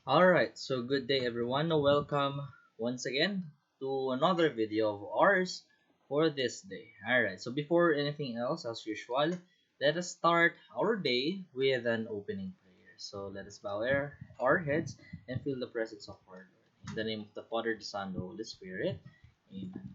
Alright, so good day everyone. Welcome once again to another video of ours for this day. Alright, so before anything else, as usual, let us start our day with an opening prayer. So let us bow our heads and feel the presence of our Lord. In the name of the Father, the Son, the Holy Spirit. Amen.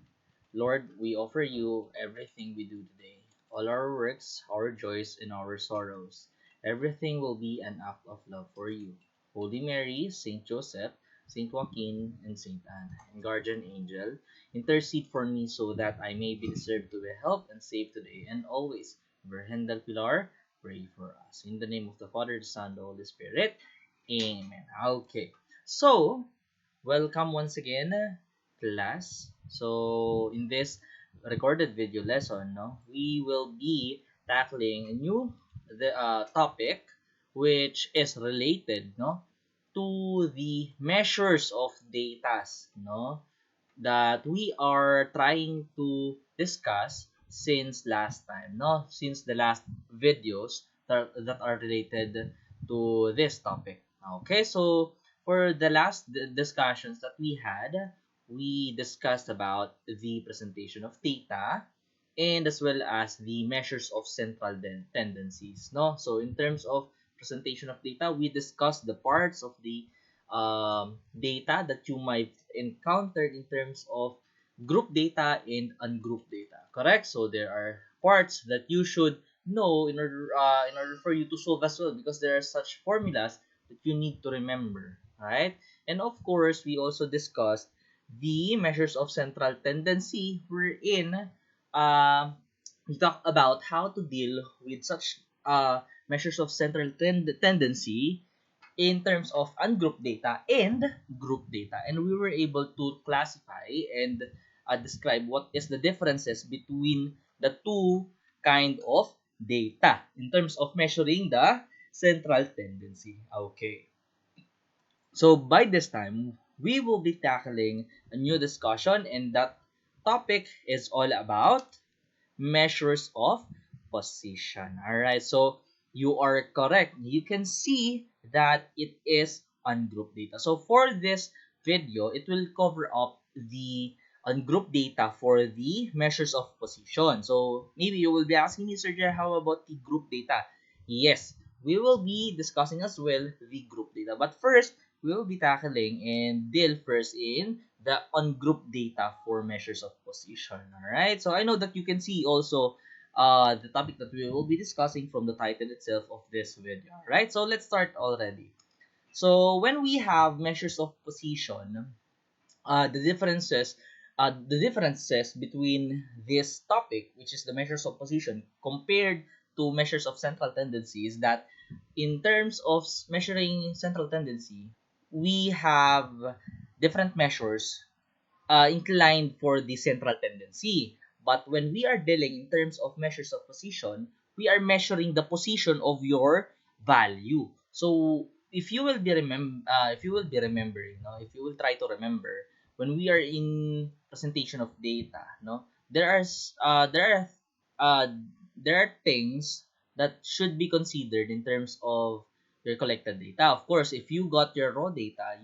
Lord, we offer you everything we do today, all our works, our joys, and our sorrows. Everything will be an act of love for you. Holy Mary, Saint Joseph, Saint Joaquin, and Saint Anne, and Guardian Angel, intercede for me so that I may be deserved to be helped and saved today and always. Virgen del Pilar, pray for us. In the name of the Father, the Son, the Holy Spirit. Amen. Okay. So, welcome once again, class. So, in this recorded video lesson, no, we will be tackling a new topic which is related, no, to the measures of data, no, that we are trying to discuss since last time, no, since the last videos that are related to this topic. Okay, so for the last discussions that we had, we discussed about the presentation of data and as well as the measures of central tendencies, no. So in terms of presentation of data, we discussed the parts of the data that you might encounter in terms of group data and ungrouped data, correct? So there are parts that you should know in order for you to solve as well, because there are such formulas that you need to remember, right? And of course, we also discussed the measures of central tendency, wherein we talk about how to deal with such measures of central tendency in terms of ungrouped data and group data, and we were able to classify and describe what is the differences between the two kind of data in terms of measuring the central tendency. Okay, so by this time we will be tackling a new discussion, and that topic is all about measures of position. All right, so you are correct. You can see that it is ungrouped data. So for this video, it will cover up the ungrouped data for the measures of position. So maybe you will be asking me, Sir Jer, how about the group data? Yes, we will be discussing as well the group data. But first, we will be tackling and deal first in the ungrouped data for measures of position. All right. So I know that you can see also the topic that we will be discussing from the title itself of this video. All right. So let's start already. So when we have measures of position, the differences between this topic, which is the measures of position, compared to measures of central tendency, is that in terms of measuring central tendency, we have different measures inclined for the central tendency. But when we are dealing in terms of measures of position, we are measuring the position of your value. So if you will be remembering, no, if you will try to remember, when we are in presentation of data, no, uh, there are things that should be considered in terms of your collected data. Of course, if you got your raw data,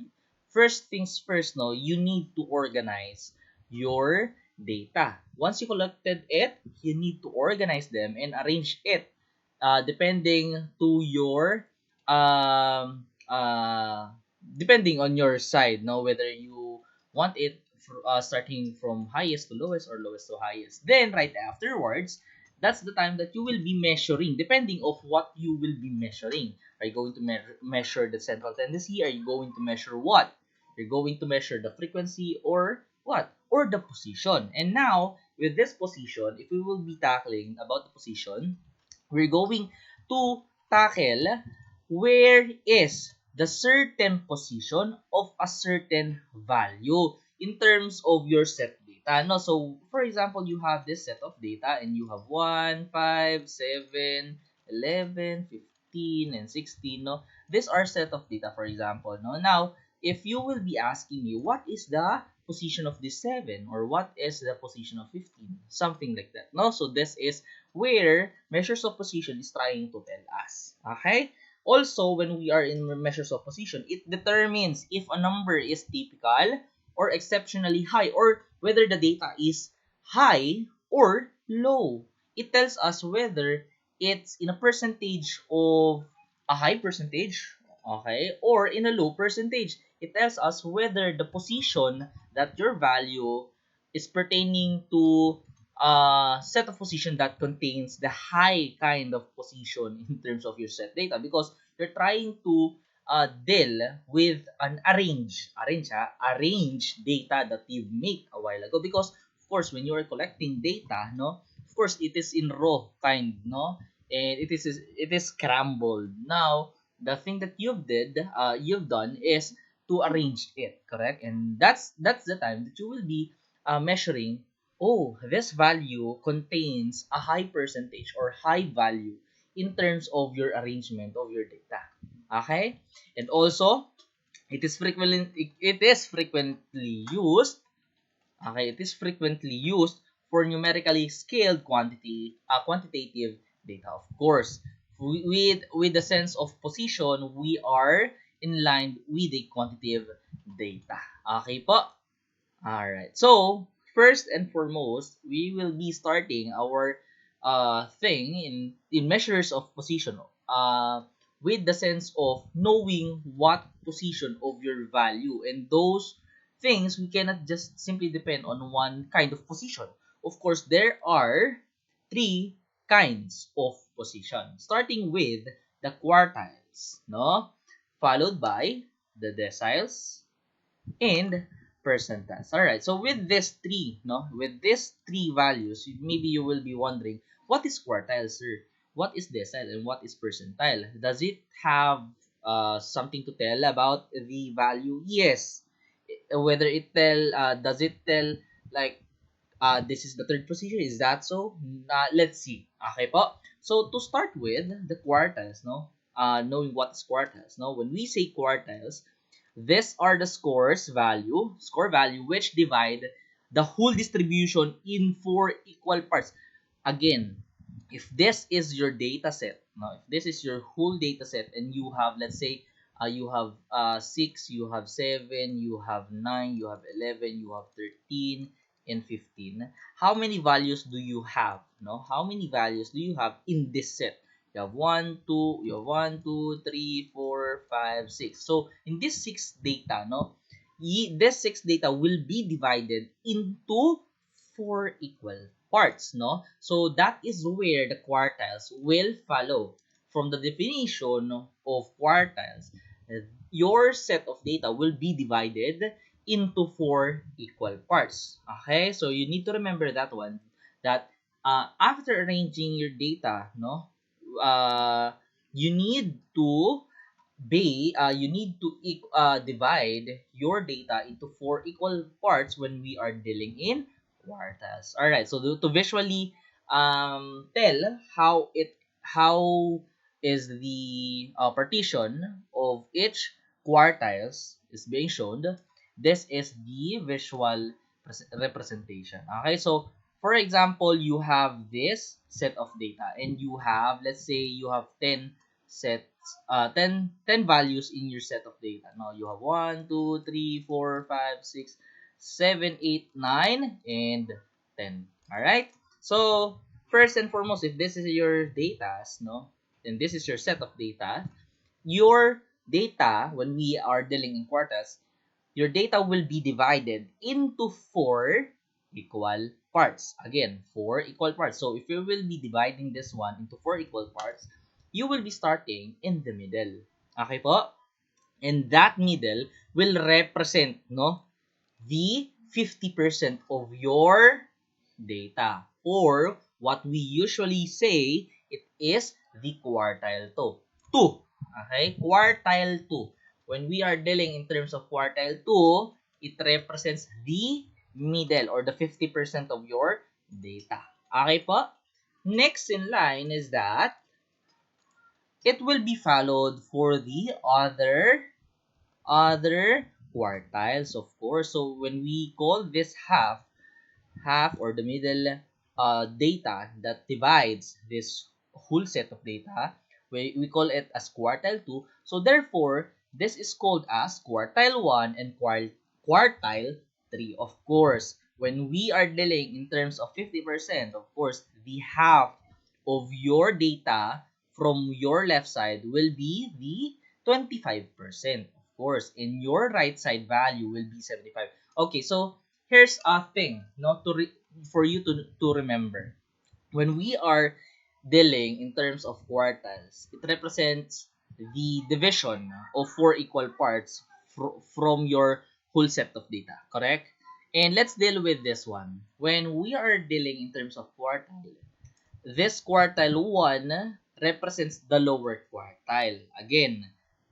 first things first, no, you need to organize your data. Once you collected it, you need to organize them and arrange it depending to your um uh depending on your side, no, whether you want it starting from highest to lowest or lowest to highest. Then right afterwards, that's the time that you will be measuring, depending of what you will be measuring. Are you going to measure the central tendency? Are you going to measure what? You're going to measure the frequency or what? Or the position. And now, with this position, if we will be tackling about the position, we're going to tackle where is the certain position of a certain value in terms of your set data. No? So, for example, you have this set of data and you have 1, 5, 7, 11, 15, and 16. No? These are set of data, for example. No? Now, if you will be asking me, what is the position of this 7 or what is the position of 15? Something like that. No? So, this is where measures of position is trying to tell us. Okay? Also, when we are in measures of position, it determines if a number is typical or exceptionally high, or whether the data is high or low. It tells us whether it's in a percentage of a high percentage, okay, or in a low percentage. It tells us whether the position that your value is pertaining to a set of position that contains the high kind of position in terms of your set data, because you're trying to deal with an arrange data that you make a while ago, because of course when you are collecting data, no, of course it is in raw kind, no, and it is scrambled. Now the thing that you've done is to arrange it, correct? And that's the time that you will be measuring, oh, this value contains a high percentage or high value in terms of your arrangement of your data. Okay? And also, it is frequently used. Okay, it is frequently used for numerically scaled quantitative data. Of course, with the sense of position, we are in line with the quantitative data. Okay po? Alright. So, first and foremost, we will be starting our thing in measures of position with the sense of knowing what position of your value, and those things we cannot just simply depend on one kind of position. Of course, there are three kinds of position, starting with the quartiles, no? Followed by the deciles and percentiles. All right. So with these three, no, with these three values, maybe you will be wondering, what is quartile, sir? What is decile and what is percentile? Does it have something to tell about the value? Yes. Whether it tell, does it tell like this is the third position? Is that so? Let's see. Okay po. So to start with the quartiles, no, knowing what is quartiles, no, when we say quartiles, these are the score value which divide the whole distribution in four equal parts. Again, if this is your data set, no, if this is your whole data set, and you have, let's say, you have 6, you have 7, you have 9, you have 11, you have 13, and 15. How many values do you have? No, how many values do you have in this set? You have 1, 2, you have 1, 2, 3, 4, 5, 6. So in this 6 data, no, this 6 data will be divided into 4 equal parts, no? So that is where the quartiles will follow. From the definition of quartiles, your set of data will be divided into 4 equal parts. Okay? So you need to remember that one, that after arranging your data, no, uh, you need to divide your data into 4 equal parts when we are dealing in quartiles. All right, so to visually tell how is the partition of each quartiles is being shown, this is the visual representation. Okay, so for example, you have this set of data, and you have, let's say, you have 10 sets, 10 values in your set of data. Now you have 1, 2, 3, 4, 5, 6, 7, 8, 9, and 10. All right. So first and foremost, if this is your data, no, and this is your set of data, your data, when we are dealing in quartiles, your data will be divided into 4 equal parts. Again, 4 equal parts. So if you will be dividing this one into 4 equal parts, you will be starting in the middle. Okay po? And that middle will represent, no, the 50% of your data, or what we usually say, it is the quartile 2. Okay? Quartile 2. When we are dealing in terms of quartile 2, it represents the middle or the 50% of your data. Okay po? Next in line is that it will be followed for the other quartiles, of course. So when we call this half or the middle data that divides this whole set of data, We call it as quartile 2. So therefore, this is called as quartile 1 and quartile 3. Of course, when we are dealing in terms of 50%, of course, the half of your data from your left side will be the 25%. Of course, in your right side value will be 75. Okay, so here's a thing, no, for you to remember. When we are dealing in terms of quartiles, it represents the division of four equal parts from your whole set of data, correct? And let's deal with this one. When we are dealing in terms of quartile, this quartile 1 represents the lower quartile. Again,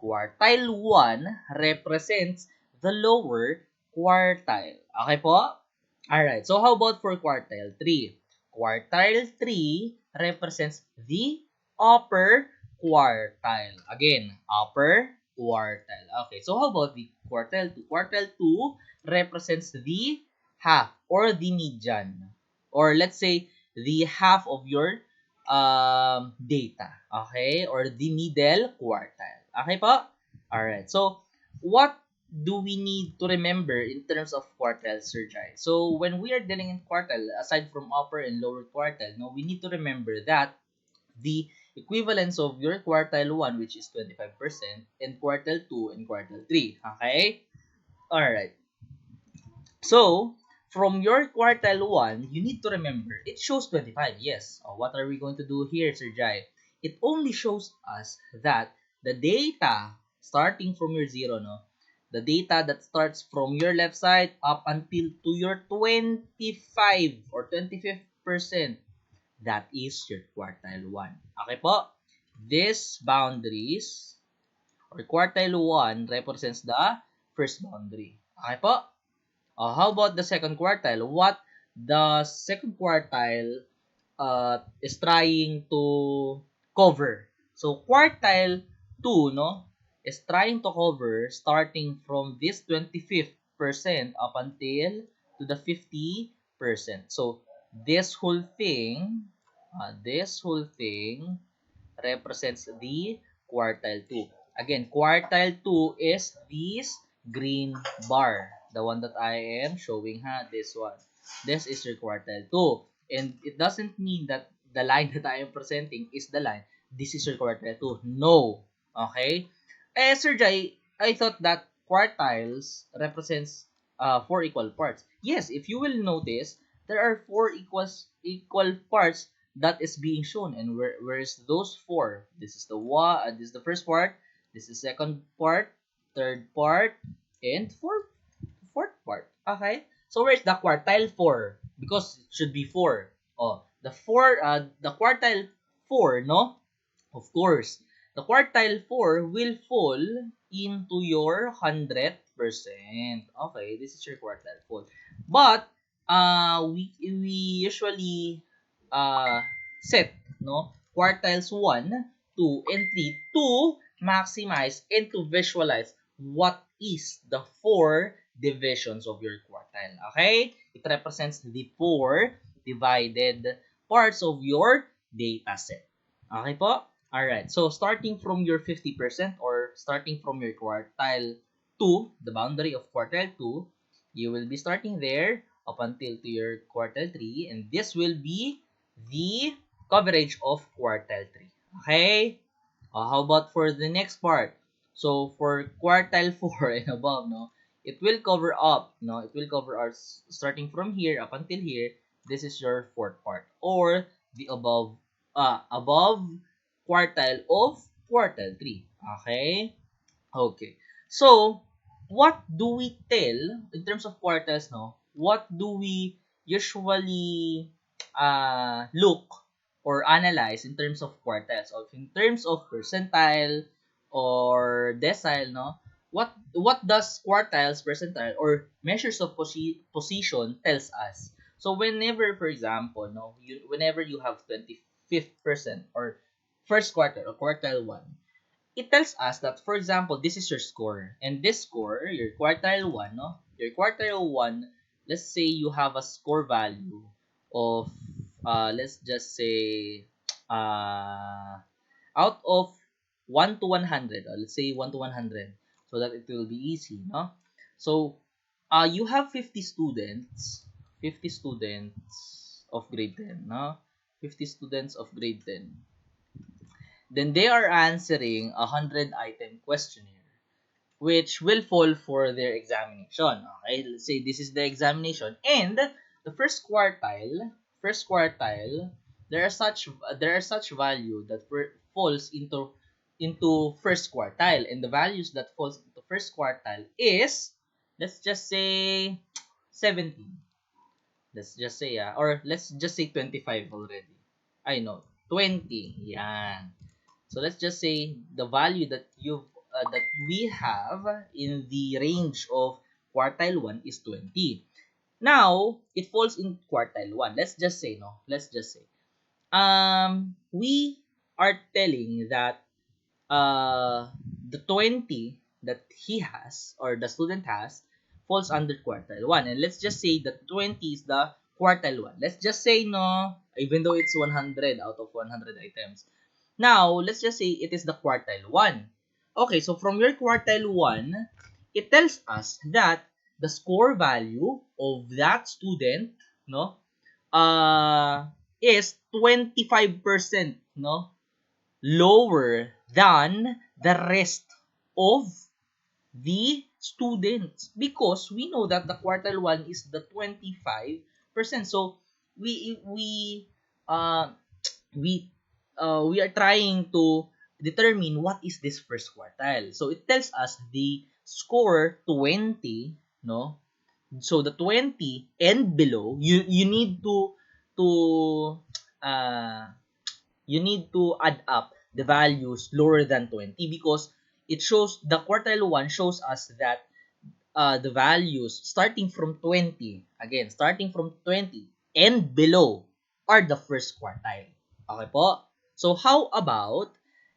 quartile 1 represents the lower quartile. Okay po? Alright, so how about for quartile 3? Quartile 3 represents the upper quartile. Again, upper quartile. Okay, so how about the quartile 2? Quartile 2 represents the half or the median. Or let's say the half of your data. Okay? Or the middle quartile. Okay po? Alright, so what do we need to remember in terms of quartile, Sir Jai? So when we are dealing in quartile, aside from upper and lower quartile, no, we need to remember that the equivalence of your quartile 1, which is 25%, and quartile 2 and quartile 3. Okay? Alright. So, from your quartile 1, you need to remember, it shows 25. Yes. What are we going to do here, Sir Jai? It only shows us that the data starting from your 0, no? The data that starts from your left side up until to your 25 or 25%, that is your quartile 1. Okay po? This boundaries or quartile 1 represents the first boundary. Okay po? How about the second quartile? What the second quartile is trying to cover? So quartile 2, no, is trying to cover starting from this 25th% up until to the 50%. So this whole thing represents the quartile 2. Again, quartile 2 is this green bar, the one that I am showing, this one. This is your quartile 2. And it doesn't mean that the line that I am presenting is the line. This is your quartile 2. No. Okay? Sir Jai, I thought that quartiles represents 4 equal parts. Yes, if you will notice, there are 4 equal parts that is being shown. And where is those 4? This is this is the first part, this is second part, third part, and fourth part. Okay? So where's the quartile 4? Because it should be 4. The quartile 4, no? Of course, the quartile 4 will fall into your 100%. Okay, this is your quartile 4. But we usually set, no, quartiles 1, 2, and 3 to maximize and to visualize what is the 4 divisions of your quartile. Okay? It represents the 4 divided parts of your data set. Okay po? Alright, so starting from your 50% or starting from your quartile 2, the boundary of quartile 2, you will be starting there up until to your quartile 3, and this will be the coverage of quartile 3. Okay? How about for the next part? So for quartile 4 and above, no, it will cover up, no, it will cover our starting from here up until here. This is your fourth part or the above quartile of quartile 3. Okay? Okay. So, what do we tell in terms of quartiles, no? What do we usually look or analyze in terms of quartiles? Or in terms of percentile or decile, no? What does quartiles, percentile, or measures of position tells us? So, whenever, for example, no, whenever you have 25th% or first quartile or quartile 1, it tells us that, for example, this is your score. And this score, your quartile 1, no? Your quartile 1, let's say you have a score value of, let's just say, out of 1 to 100, let's say 1 to 100, so that it will be easy, no? So, you have 50 students of grade 10, no? 50 students of grade 10. Then they are answering a 100-item questionnaire, which will fall for their examination. Okay, let's say this is the examination, and the first quartile, there are such value that falls into first quartile, and the values that falls into first quartile is, let's just say 17. Let's just say or let's just say 25 already. I know 20. Yan. So let's just say the value that we have in the range of quartile 1 is 20. Now, it falls in quartile 1. Let's just say we are telling that the 20 that he has, or the student has, falls under quartile 1. And let's just say that 20 is the quartile 1. Let's just say, no, even though it's 100 out of 100 items. Now, let's just say it is the quartile 1. Okay, so from your quartile 1, it tells us that the score value of that student, no, is 25%, no, lower than the rest of the students, because we know that the quartile 1 is the 25%. So we uh we we are trying to determine what is this first quartile. So it tells us the score 20, no? So the 20 and below, you need to uh you need to add up the values lower than 20, because it shows, the quartile 1 shows us that the values starting from 20, again, starting from 20 and below are the first quartile. Okay po? So how about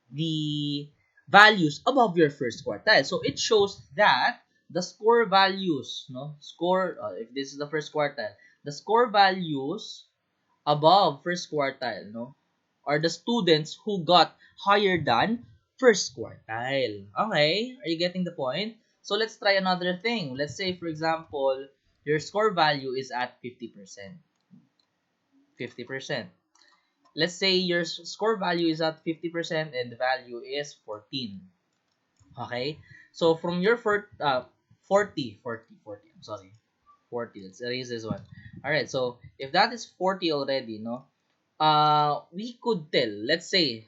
the values above your first quartile? So it shows that the score values, no? If this is the first quartile, the score values above first quartile, no, are the students who got higher than first quartile. Okay? Are you getting the point? So let's try another thing. Let's say, for example, your score value is at 50%. 50%. Let's say your score value is at 50% and the value is 14. Okay? So from your 40, I'm sorry. 40. Let's erase this one. Alright, so if that is 40 already, no, we could tell, let's say,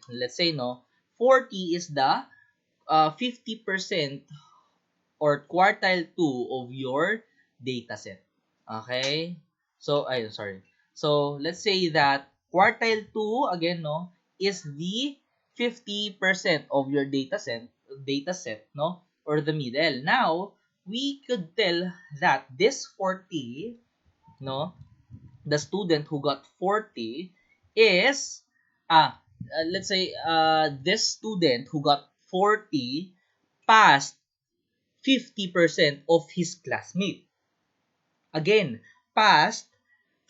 no, 40 is the 50% or quartile 2 of your data set. Okay? So, sorry. So, let's say that quartile 2, again, no, is the 50% of your data set, no, or the middle. Now, we could tell that this 40, no, the student who got 40 is, let's say, this student who got 40 passed 50% of his classmate. Again, passed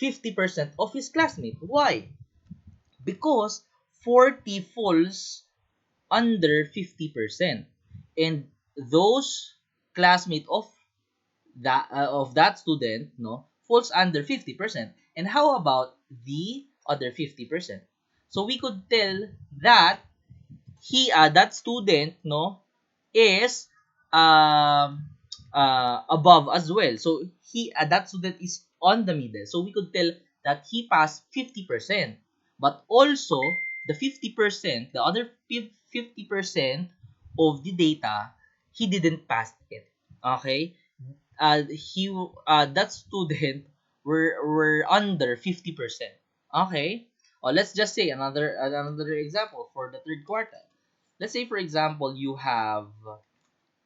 50% of his classmate. Why? Because 40 falls under 50%. And those classmate of that student, no, falls under 50%. And how about the other 50%? So we could tell that that student, no, is above as well. So that student is on the middle. So we could tell that he passed 50%. But also the 50%, the other 50% of the data, he didn't pass it. Okay? That student were under 50%. Okay? Or let's just say another example for the third quarter. Let's say, for example, you have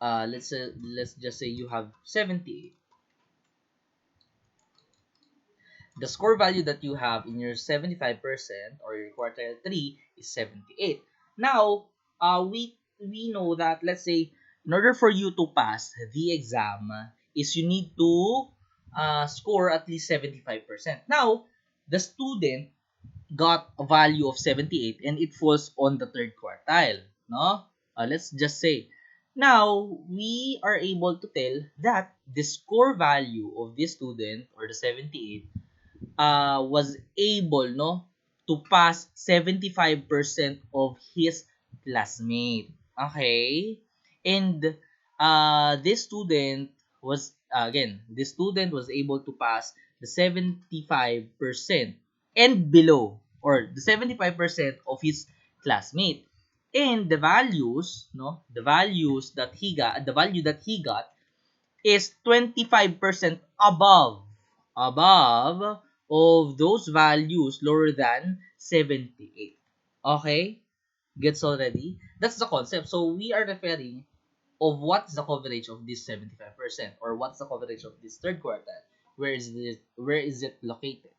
let's just say you have 78. The score value that you have in your 75% or your quartile 3 is 78. Now, we know that, let's say, in order for you to pass the exam, is you need to score at least 75%. Now, the student got a value of 78 and it falls on the third quartile, no? Let's just say, now we are able to tell that the score value of this student, or the 78, was able, no, to pass 75% of his classmate. Okay? And this student was, again, this student was able to pass the 75% and below, or the 75% of his classmate. And the values, no, the value that he got is 25% above of those values lower than 78. Okay? Gets already? That's the concept. So we are referring of what's the coverage of this 75%, or what's the coverage of this third quartile. Where is it located?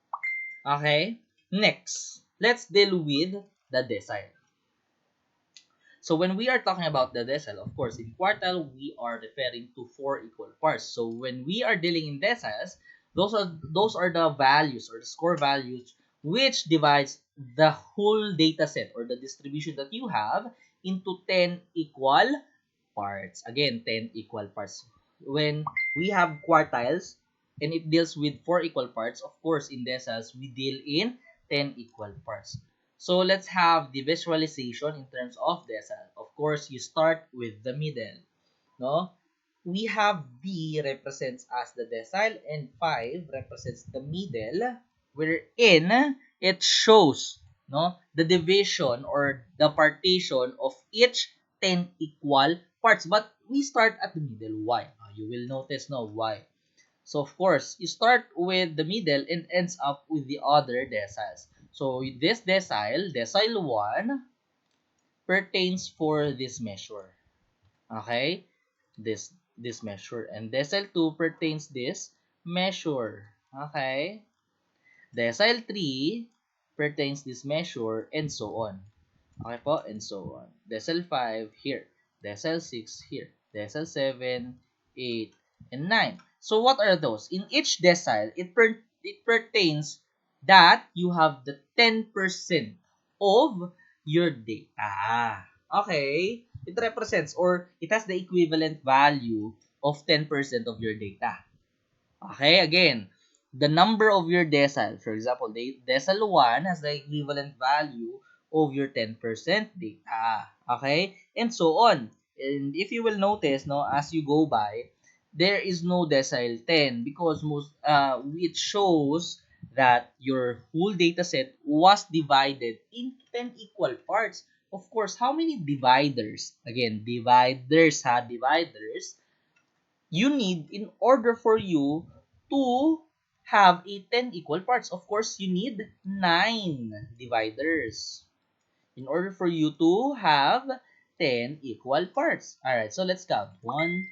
Okay? Next, let's deal with the decile. So when we are talking about the decile, of course, in quartile, we are referring to 4 equal parts. So when we are dealing in deciles, those are the values, or the score values, which divides the whole data set, or the distribution that you have, into 10 equal parts. Again, 10 equal parts. When we have quartiles and it deals with 4 equal parts, of course, in deciles, we deal in 10 equal parts. So let's have the visualization in terms of decile. Of course, you start with the middle, no? We have B represents as the decile and 5 represents the middle, wherein it shows, no, the division or the partition of each 10 equal parts. But we start at the middle. Why? You will notice, no, why. So of course, you start with the middle and ends up with the other deciles. So this decile 1, pertains for this measure. Okay? This measure. And decile 2 pertains this measure. Okay? Decile 3 pertains this measure, and so on. Okay po? And so on. Decile 5 here. Decile 6 here. Decile 7, 8, and 9. So what are those? In each decile, it pertains that you have the 10% of your data. Okay? It represents, or it has the equivalent value of 10% of your data. Okay, again, the number of your decile. For example, the decile 1 has the equivalent value of your 10% data. Okay? And so on. And if you will notice, no, as you go by, there is no decile 10 because it shows that your whole data set was divided into 10 equal parts. Of course, how many dividers? Again, dividers you need in order for you to have a 10 equal parts. Of course, you need 9 dividers in order for you to have 10 equal parts. Alright, so let's count. 1,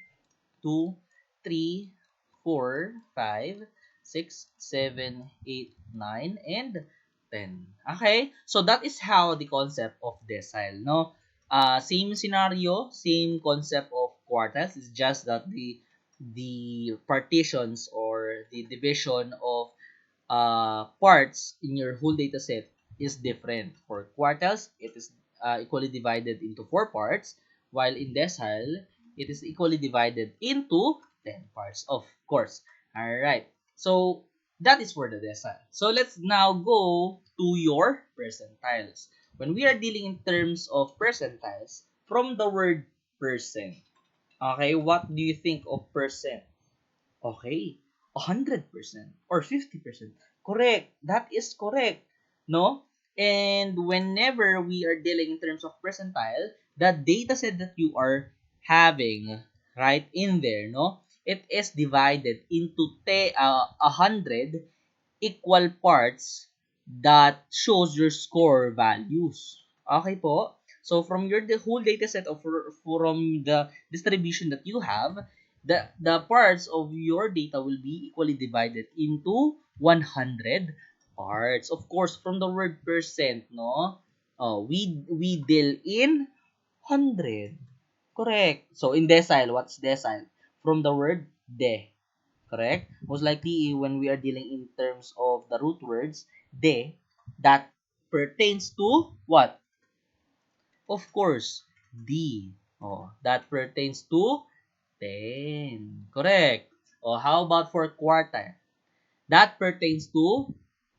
2, 3, 4, 5, 6, 7, 8, 9, and 10. Okay? So that is how the concept of decile, no? Same scenario, same concept of quartiles. It's just that the partitions, or the division of parts in your whole data set is different. For quartiles, it is equally divided into 4 parts, while in decile, it is equally divided into 10 parts, of course. Alright, so that is for the decile. So let's now go to your percentiles. When we are dealing in terms of percentiles, from the word percent, okay, what do you think of percent? Okay, 100% or 50%. Correct. That is correct. No? And whenever we are dealing in terms of percentile, the data set that you are having right in there, no? It is divided into 100 equal parts that shows your score values. Okay po? So from the whole data set, of from the distribution that you have, the parts of your data will be equally divided into 100 parts. Of course, from the word percent, no? We deal in 100. Correct. So in decile, what's decile? From the word de. Correct? Most likely, when we are dealing in terms of the root words, de, that pertains to what? Of course, D. Oh, that pertains to 10. Correct. Oh, how about for quartile? That pertains to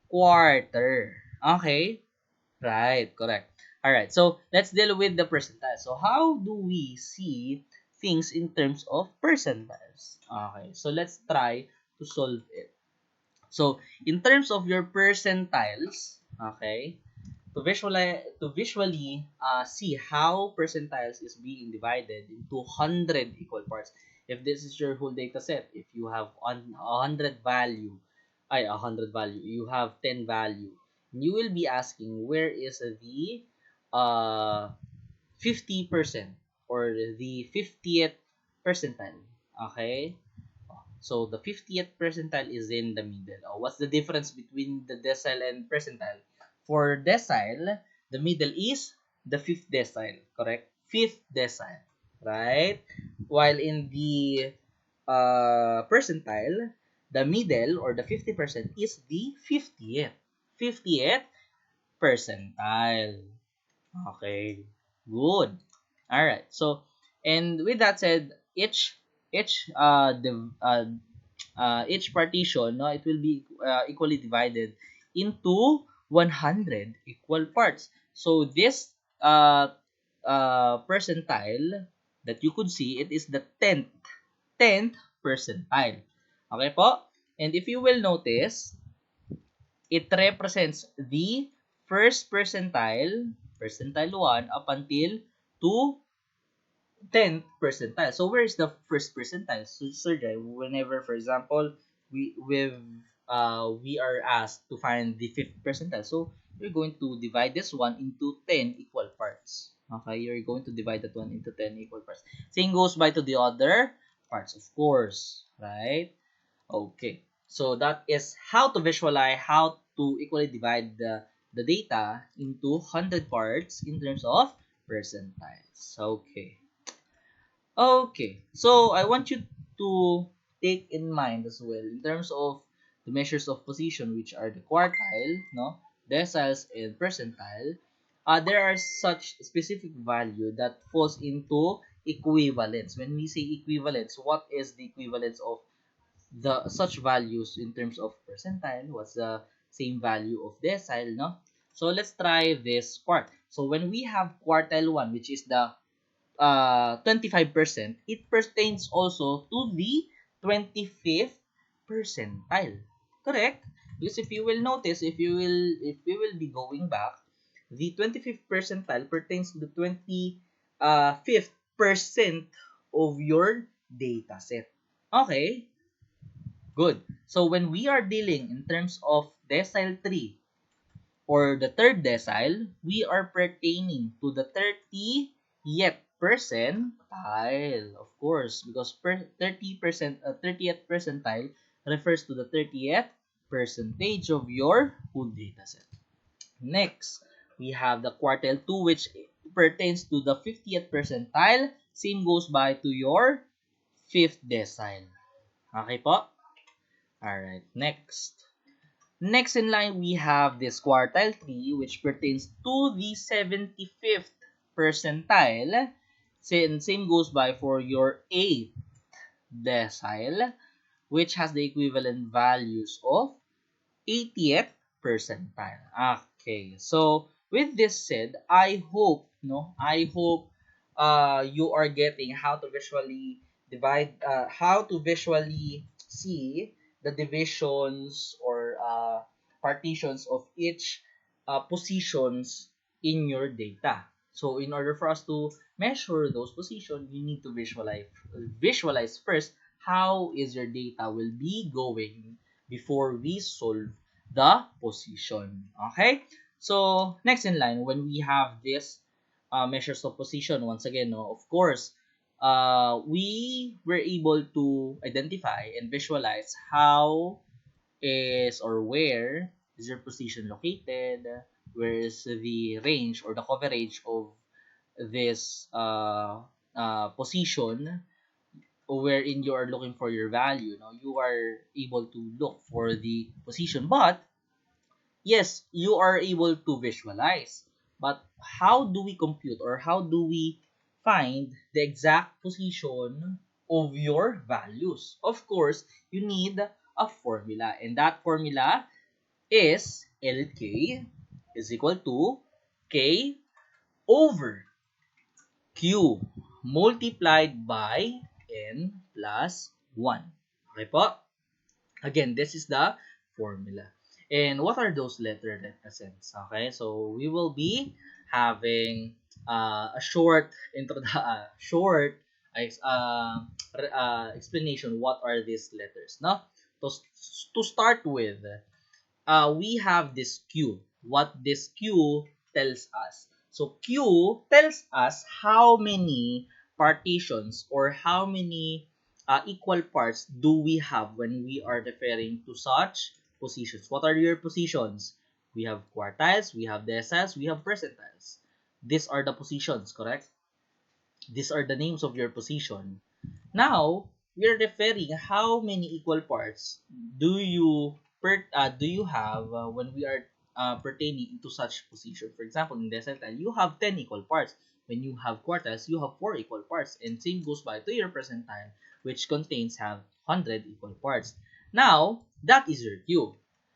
quarter. Okay? Right, correct. Alright, so let's deal with the percentile. So how do we see things in terms of percentiles? Okay, so let's try to solve it. So in terms of your percentiles, okay, to visually see how percentiles is being divided into 100 equal parts. If this is your whole data set, if you have 100 value, ay 100 value, you have 10 value, you will be asking where is the uh 50% or the 50th percentile. Okay? So the 50th percentile is in the middle. What's the difference between the decile and percentile? For decile, the middle is the fifth decile, correct? Fifth decile, right? While in the percentile, the middle or the 50% is the 50th. 50th percentile. Okay, good. All right. So, and with that said, each partition, no, it will be equally divided into 100 equal parts. So this percentile that you could see, it is the 10th percentile. Okay po? And if you will notice, it represents the first percentile, percentile 1, up until to 10th percentile. So where is the first percentile? So, Sir Jai, whenever, for example, we are asked to find the fifth percentile, so you're going to divide this one into 10 equal parts. Okay, you're going to divide that one into 10 equal parts. Same goes by to the other parts, of course, right? Okay, so that is how to visualize, how to equally divide the data into 100 parts in terms of percentiles. Okay. Okay, so I want you to take in mind as well in terms of the measures of position, which are the quartile, no, deciles, and percentile. There are such specific value that falls into equivalence. When we say equivalence, what is the equivalence of the such values in terms of percentile? What's the same value of decile, no? So let's try this part. So when we have quartile 1, which is the 25%, it pertains also to the 25th percentile. Correct? Because if you will notice, if we will be going back, the 25th percentile pertains to the 25th percent of your data set. Okay? Good. So when we are dealing in terms of decile 3 or the third decile, we are pertaining to the 30th percentile, of course, because 30th percentile refers to the 30th percentage of your whole data set. Next, we have the quartile 2, which pertains to the 50th percentile. Same goes by to your fifth decile. Okay po? Alright, next. Next in line, we have this quartile 3, which pertains to the 75th percentile. Same goes by for your 8th decile, which has the equivalent values of 80th percentile. Okay, so with this said, I hope you are getting how to visually how to visually see the divisions or partitions of each positions in your data. So in order for us to measure those positions, you need to visualize first how is your data will be going before we solve the position. Okay? So next in line, when we have this measures of position, once again, no, of course, we were able to identify and visualize how is or where is your position located, where is the range or the coverage of this position wherein you are looking for your value. No, you are able to look for the position, but yes, you are able to visualize. But how do we compute or how do we find the exact position of your values? Of course, you need a formula, and that formula is LK is equal to K over Q multiplied by N plus 1. Okay po? Again, this is the formula. And what are those letter represents? Okay, so we will be having a short intro, short explanation. What are these letters? No, to start with, we have this Q. What this Q tells us. So Q tells us how many partitions or how many equal parts do we have when we are referring to such positions. What are your positions? We have quartiles, we have deciles, we have percentiles. These are the positions, correct? These are the names of your position. Now, we are referring how many equal parts do you have when we are pertaining to such position. For example, in decile, you have 10 equal parts. When you have quartiles, you have 4 equal parts. And same goes by to your percentile, which contains have 100 equal parts. Now, that is your Q.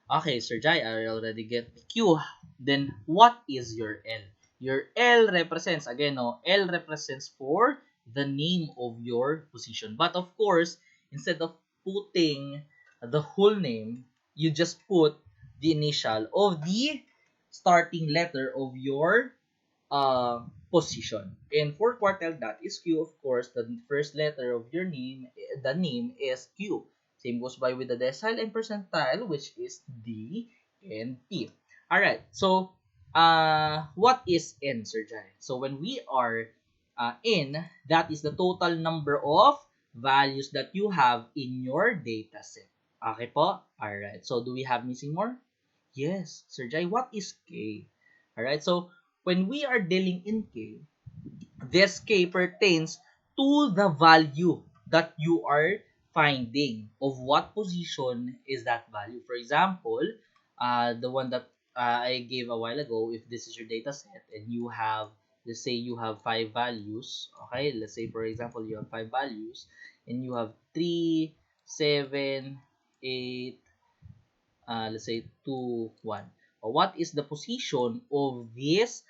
Okay, Sir Jai, I already get the Q. Then, what is your L? Your L represents, again, no, L represents for the name of your position. But of course, instead of putting the whole name, you just put the initial of the starting letter of your position. And for quartile, that is Q. Of course, the first letter of your name, the name is Q. Same goes by with the decile and percentile, which is D and P. Alright, so what is N, Sir Jai? So when we are N, that is the total number of values that you have in your data set. Okay po? Alright, so do we have missing more? Yes, Sir Jai, what is K? Alright, so when we are dealing in K, this K pertains to the value that you are finding of what position is that value. For example, the one that I gave a while ago, if this is your data set and you have, let's say you have 5 values, okay, let's say for example you have 5 values and you have 3, 7, 8, let's say 2, 1. What is the position of this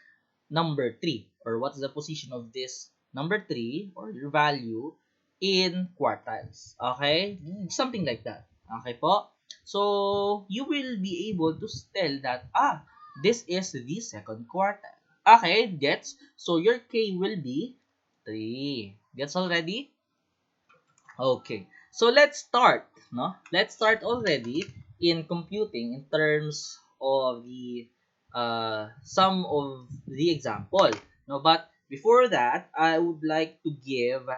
number 3, or what's the position of this number 3 or your value in quartiles? Okay, something like that. Okay po, so you will be able to tell that this is the second quartile. Okay, gets? So your K will be 3. Gets already? Okay, so let's start, no? Let's start already in computing in terms of the some of the example, no? But before that, I would like to give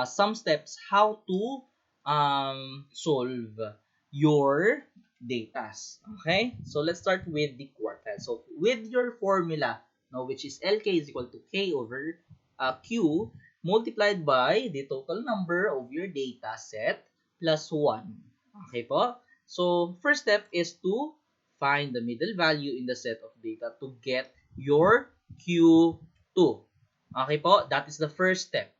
some steps how to solve your datas. Okay, so let's start with the quartile. So with your formula, no, which is LK is equal to K over Q multiplied by the total number of your data set plus 1. Okay po? So, first step is to find the middle value in the set of data to get your Q2. Okay po? That is the first step.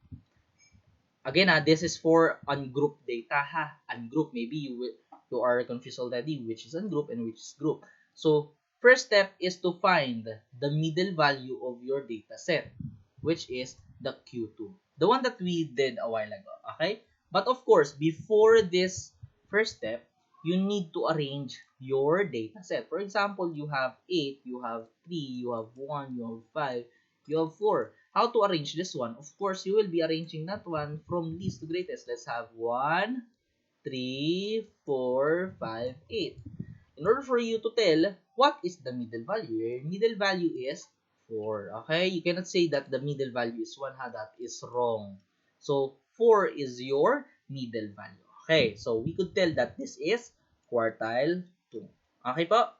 Again, this is for ungrouped data, ha? Ungroup, maybe you are confused already which is ungroup and which is group. So, first step is to find the middle value of your data set, which is the Q2. The one that we did a while ago, okay? But of course, before this first step, you need to arrange your data set. For example, you have 8, you have 3, you have 1, you have 5, you have 4. How to arrange this one? Of course, you will be arranging that one from least to greatest. Let's have 1, 3, 4, 5, 8. In order for you to tell what is the middle value, your middle value is 4. Okay? You cannot say that the middle value is 1. That is wrong. So, 4 is your middle value. Okay? So, we could tell that this is quartile 2. Okay po?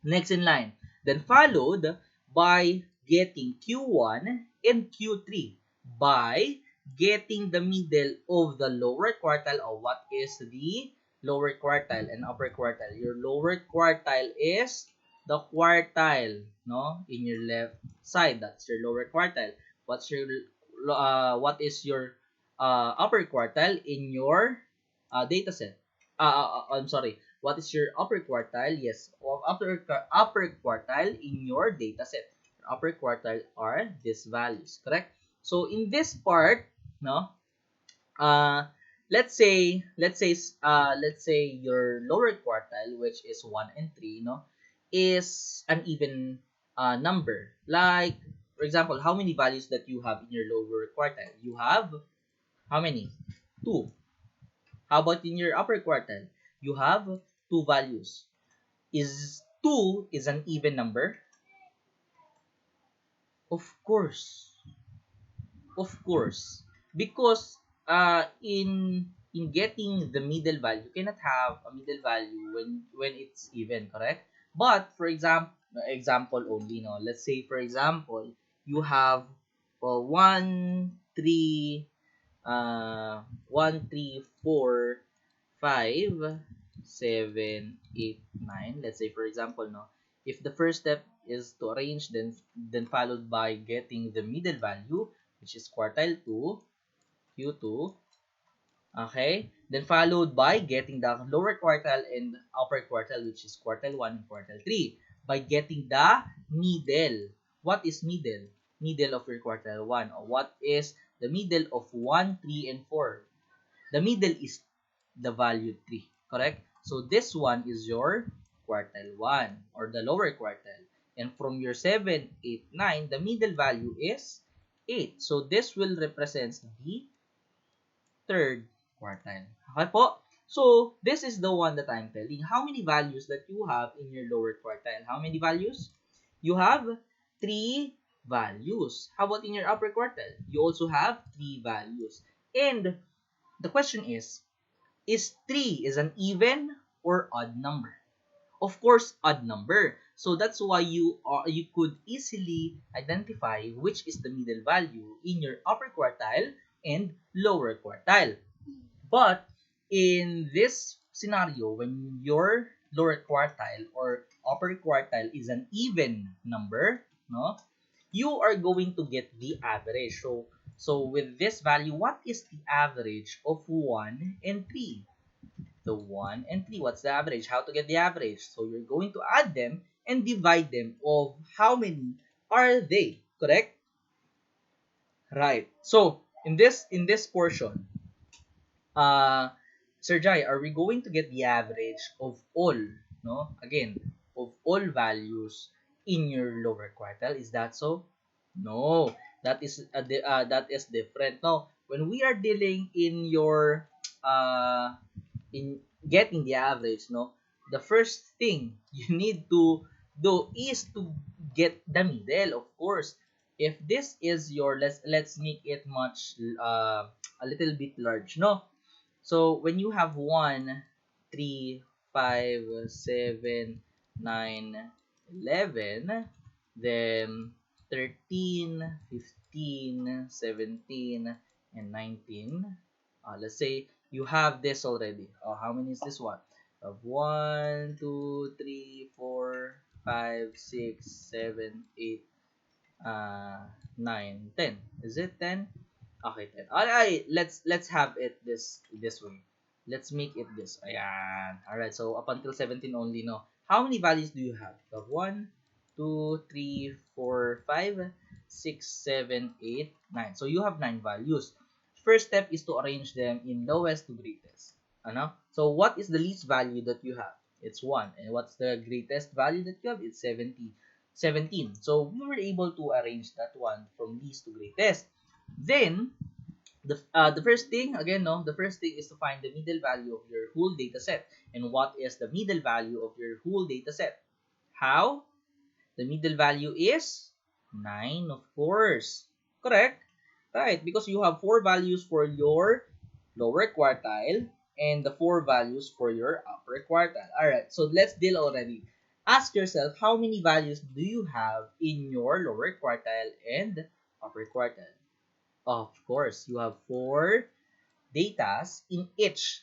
Next in line. Then followed by getting Q1 and Q3 by getting the middle of the lower quartile. Or what is the lower quartile and upper quartile? Your lower quartile is the quartile, no, in your left side. That's your lower quartile. What is your upper quartile in your data set? I'm sorry. What is your upper quartile? Yes, of upper quartile in your data set. Upper quartile are these values, correct? So in this part, no, uh let's say your lower quartile, which is 1 and 3, no, is an even number. Like, for example, how many values that you have in your lower quartile? You have how many? Two. How about in your upper quartile? You have two values. Is 2 is an even number? Of course. Of course, because in getting the middle value, you cannot have a middle value when it's even, correct? But for example only, no. Let's say for example, you have 1 3 1 3 4 5 7 8 9. Let's say for example, no, if the first step is to arrange, then followed by getting the middle value, which is quartile 2, q2, okay, then followed by getting the lower quartile and upper quartile, which is quartile 1 and quartile 3, by getting the middle. What is middle? Middle of your quartile 1, or what is the middle of 1 3 and 4? The middle is the value 3, correct? So this one is your quartile 1, or the lower quartile. And from your 7, 8, 9, the middle value is 8. So this will represent the third quartile. Okay po? So this is the one that I'm telling. How many values that you have in your lower quartile? How many values? You have 3 values. How about in your upper quartile? You also have 3 values. And the question is 3 is an even or odd number? Of course, odd number. So that's why you could easily identify which is the middle value in your upper quartile and lower quartile. But in this scenario, when your lower quartile or upper quartile is an even number, no, you are going to get the average. So with this value, what is the average of 1 and 3? The 1 and 3, what's the average? How to get the average? So you're going to add them and divide them of how many are they, correct? Right. So in this portion, uh Sir Jai, are we going to get the average of all, no? Again, of all values in your lower quartile? Is that so? No, that is different. No, when we are dealing in getting the average, no, the first thing you need to do is to get the middle, of course. If this is your, let's make it much a little bit large, no. So when you have 1 3 5 7 9 11, then 13 15 17 and 19, let's say you have this already. How many is this one? You have 1 2 3 4 5 6 7 8 9 10. Is it 10? Okay, 10. Alright, let's have it this way. Let's make it this. Ayan. Alright, so up until 17 only, no. How many values do you have? You have 1 2 3 4 5 6 7 8 9. So you have 9 values. First step is to arrange them in lowest to greatest. Ano? So what is the least value that you have? It's 1. And what's the greatest value that you have? It's 17. So we were able to arrange that one from least to greatest. Then the first thing, again, no, the first thing is to find the middle value of your whole data set. And what is the middle value of your whole data set? How? The middle value is 9, of course. Correct? Right, because you have 4 values for your lower quartile and the 4 values for your upper quartile. Alright, so let's deal already. Ask yourself, how many values do you have in your lower quartile and upper quartile? Of course, you have 4 datas in each,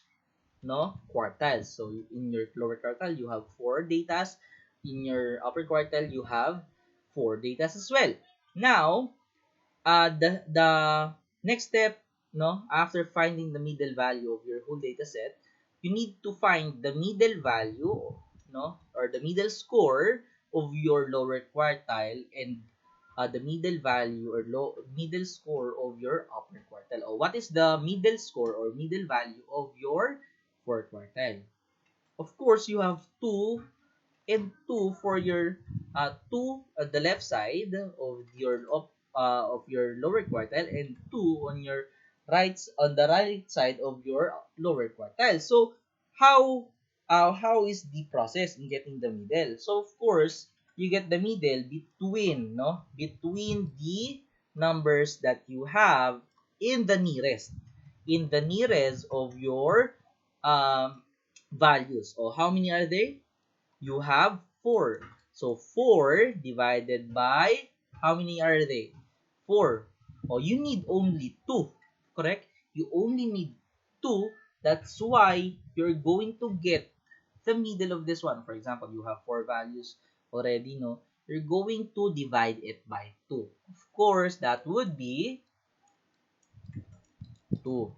no, quartile. So in your lower quartile, you have 4 datas in your upper quartile, you have 4 data as well. Now, the next step, no, after finding the middle value of your whole data set, you need to find the middle value, no, or the middle score of your lower quartile, and the middle value or middle score of your upper quartile. Or what is the middle score or middle value of your fourth quartile? Of course, you have 2 and 2 for your 2 at the left side of your lower quartile, and 2 on your on the right side of your lower quartile. So how is the process in getting the middle? So of course, you get the middle between the numbers that you have in the nearest of your um values. Or how many are they? You have 4. So 4 divided by, how many are they? 4. Oh, you need only 2. Correct? You only need 2. That's why you're going to get the middle of this one. For example, you have 4 values already, no? You're going to divide it by 2. Of course, that would be 2.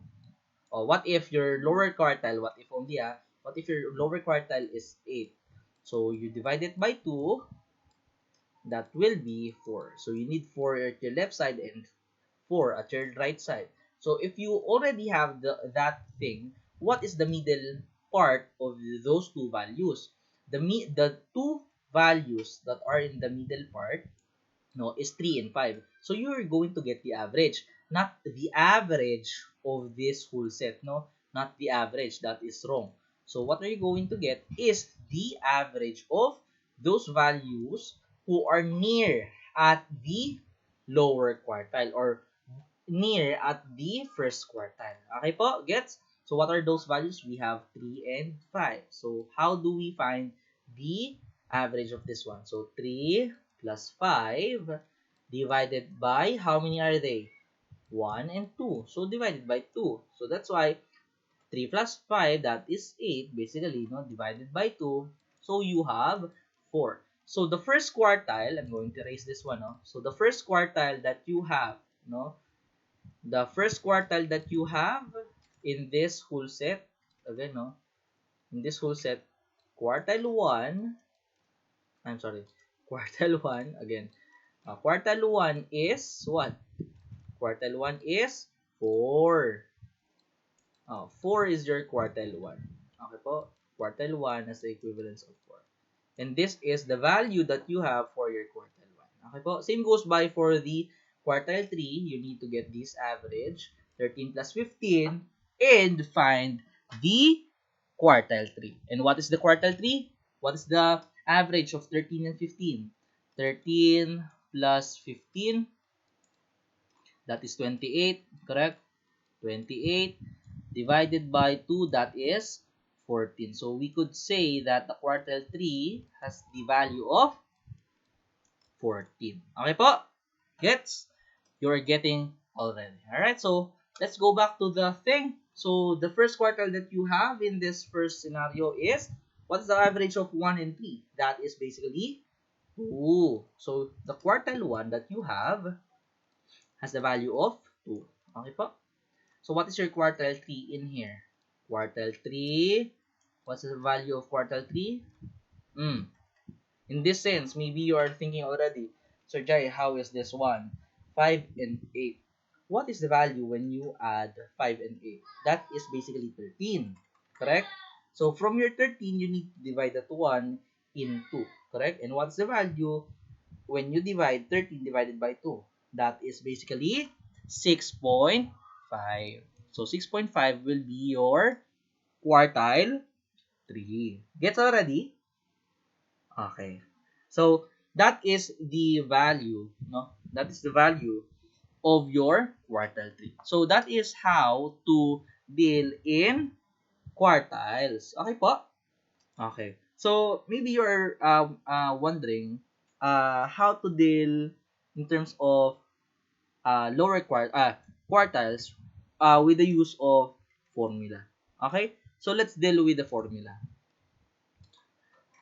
Oh, what if your lower quartile, what if your lower quartile is 8? So you divide it by 2, that will be 4. So you need 4 at your left side and 4 at your right side. So if you already have that thing, what is the middle part of those two values? The two values that are in the middle part, no, is 3 and 5. So you're going to get the average, not the average of this whole set, no, not the average. That is wrong. So what are you going to get is the average of those values who are near at the lower quartile, or near at the first quartile. Okay po, gets? So what are those values? We have 3 and 5. So how do we find the average of this one? So 3 plus 5 divided by, how many are they? 1 and 2. So divided by 2. So that's why 3 plus 5, that is 8, basically, no, divided by 2. So you have 4. So the first quartile, I'm going to erase this one, no? So the first quartile that you have, no, the first quartile that you have in this whole set, again, no, in this whole set, quartile 1, I'm sorry, quartile 1, again, quartile 1 is what? Quartile 1 is 4. 4 is your quartile 1. Okay po? Quartile 1 has the equivalence of 4. And this is the value that you have for your quartile 1. Okay po? Same goes by for the quartile 3. You need to get this average, 13 plus 15, and find the quartile 3. And what is the quartile 3? What is the average of 13 and 15? 13 plus 15, that is 28, correct? 28 divided by 2, that is 14. So we could say that the quartile 3 has the value of 14. Okay po? Gets? You're getting already. Alright, so let's go back to the thing. So the first quartile that you have in this first scenario is, what's the average of 1 and 3? That is basically 2. So the quartile 1 that you have has the value of 2. Okay po? So what is your quartile 3 in here? Quartile 3, what's the value of quartile 3? In this sense, maybe you are thinking already, Sir Jai, how is this one? 5 and 8. What is the value when you add 5 and 8? That is basically 13, correct? So from your 13, you need to divide that 1 into, correct? And what's the value when you divide 13 divided by 2? That is basically 6.5. So 6.5 will be your quartile 3. Gets already? Okay. So that is the value, no? That is the value of your quartile 3. So that is how to deal in quartiles. Okay po? Okay. So maybe you're wondering how to deal in terms of quartiles with the use of formula. Okay? So let's deal with the formula.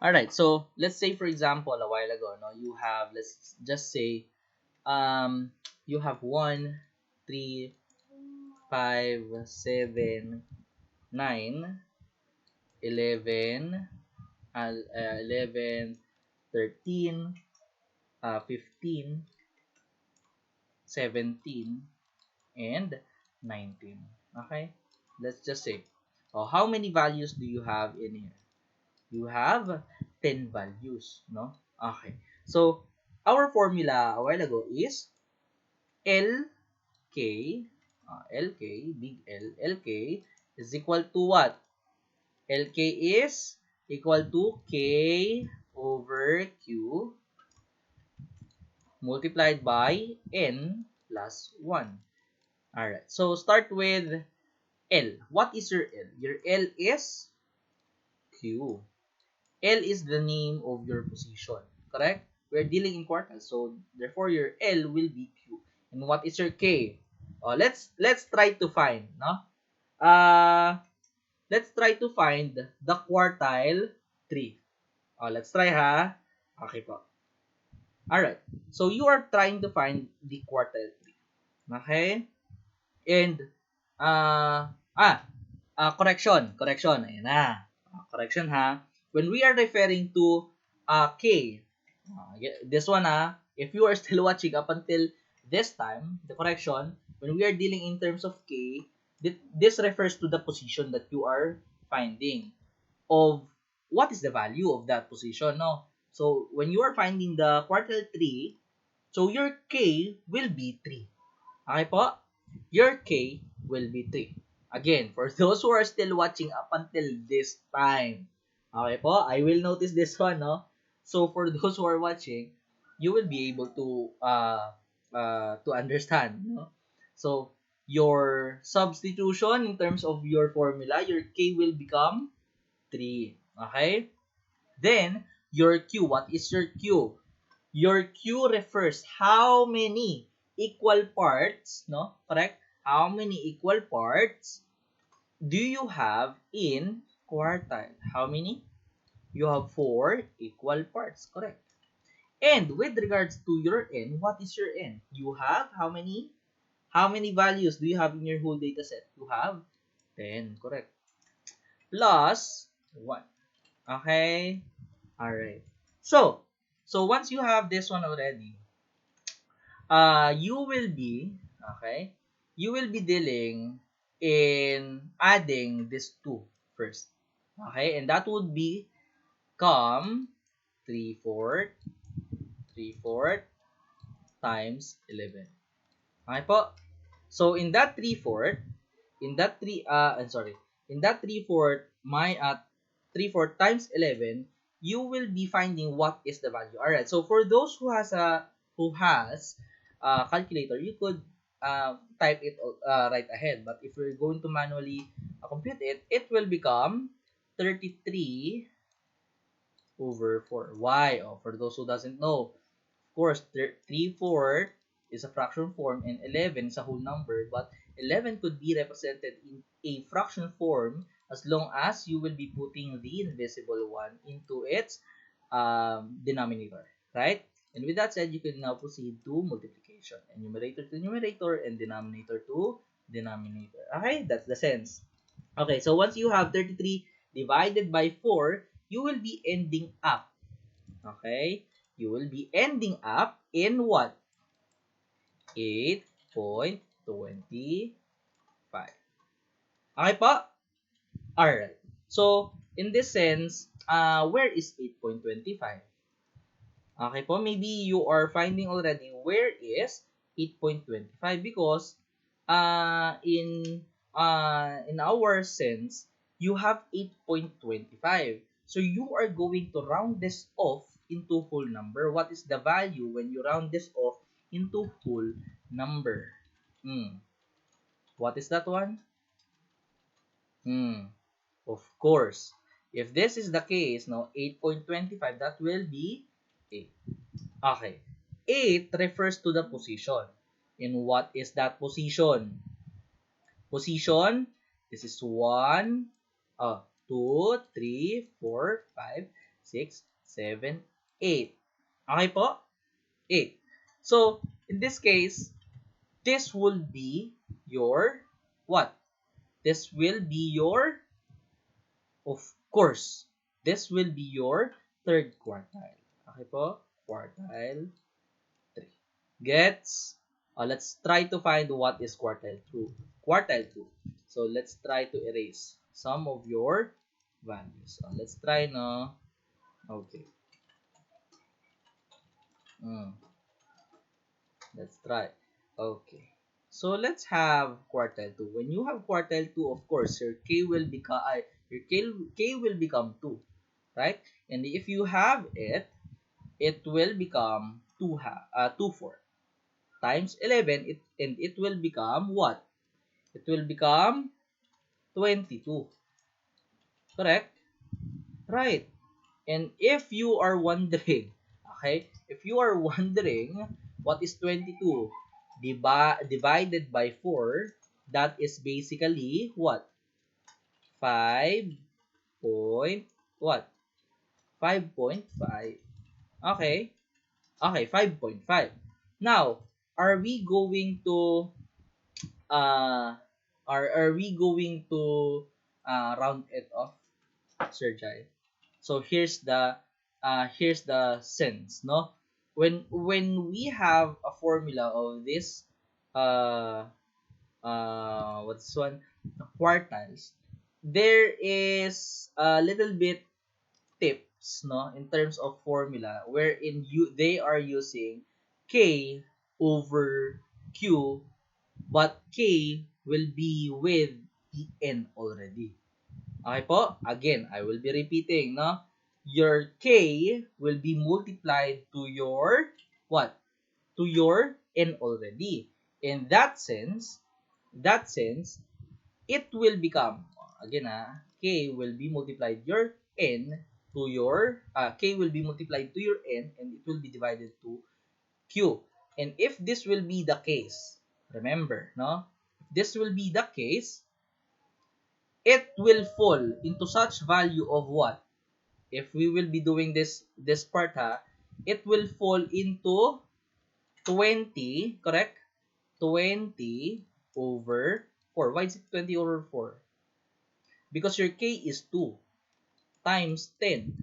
All right, so let's say for example a while ago, no, you have, let's just say you have 1, 3, 5, 7, 9, 11, 11, 13, 15, 17, and 19. Okay? Let's just say, oh, how many values do you have in here? You have 10 values, no? Okay. So, our formula a while ago is LK, LK, big L, LK is equal to what? LK is equal to K over Q multiplied by N plus 1. Alright, so start with L. What is your L? Your L is Q. L is the name of your position, correct? We're dealing in quartiles, so therefore your L will be Q. And what is your K? Oh, let's try to find, no? Let's try to find the quartile 3. Oh, let's try ha. Okay po. Alright. So you are trying to find the quartile 3. Okay? And correction. Ayan na. Correction ha. When we are referring to K, this one if you are still watching up until this time, the correction, when we are dealing in terms of K, this refers to the position that you are finding of what is the value of that position, no? So when you are finding the quartile 3, so your K will be 3. Okay po? Your K will be 3. Again, for those who are still watching up until this time, okay po? I will notice this one, no? So for those who are watching, you will be able to understand, no? So your substitution in terms of your formula, your K will become 3. Okay? Then, your Q. What is your Q? Your Q refers how many equal parts, no? Correct? How many equal parts do you have in quartile? How many? You have 4 equal parts. Correct. And with regards to your N, what is your N? You have how many? How many values do you have in your whole data set? You have 10. Correct. Plus 1. Okay? Alright. So once you have this one already, you will be, okay, you will be dealing in adding this 2 first. Okay? And that would become 3/4 times 11. Okay po? So in that 3/4, in that 3/4 3/4 times 11, you will be finding what is the value. All right, so for those who has a calculator, you could type it right ahead, but if we're going to manually compute it, it will become 33 over 4. Why? Oh, for those who doesn't know, of course, 3/4 is a fraction form and 11 is a whole number, but 11 could be represented in a fraction form as long as you will be putting the invisible one into its denominator, right? And with that said, you can now proceed to multiplication, and numerator to numerator and denominator to denominator. Okay, that's the sense. Okay, so once you have 33 divided by 4, you will be ending up. Okay, you will be ending up in what? 8.25. Okay po? Alright. So, in this sense, where is 8.25? Okay po, maybe you are finding already where is 8.25 because in our sense, you have 8.25. So you are going to round this off into whole number. What is the value when you round this off into whole number? What is that one? Of course. If this is the case, no, 8.25, that will be 8. Okay. 8 refers to the position. And what is that position? Position, this is 1, 2, 3, 4, 5, 6, 7, 8. Okay po? 8. So, in this case, this will be your what? This will be your, of course, this will be your third quartile. Okay po? Quartile 3. Gets? Let's try to find what is quartile 2. Quartile 2. So, let's try to erase some of your values. Let's try, no? Okay. Let's try. Okay. So let's have quartile 2. When you have quartile 2, of course, your k will become k will become 2, right? And if you have it, it will become 2 4 times 11, and it will become what? It will become 22. Correct? Right. And if you are wondering, okay, if you are wondering what is 22 divided by 4, that is basically what? 5 point what? 5.5. Okay. Okay, 5.5. Now, are we going to uh are we going to round it off, Sir Jai? So here's the sense, no? When we have a formula of this uh what's this one, quartiles, there is a little bit tips, no, in terms of formula wherein they are using k over q, but k will be with the n already. Okay po? Again, I will be repeating, no? Your k will be multiplied to your what? To your n already. In that sense, it will become, again k will be multiplied your n to your, k will be multiplied to your n, and it will be divided to q. And if this will be the case, remember, no? If this will be the case, it will fall into such value of what? If we will be doing this part, it will fall into 20, correct? 20 over 4. Why is it 20 over 4? Because your k is 2 times 10,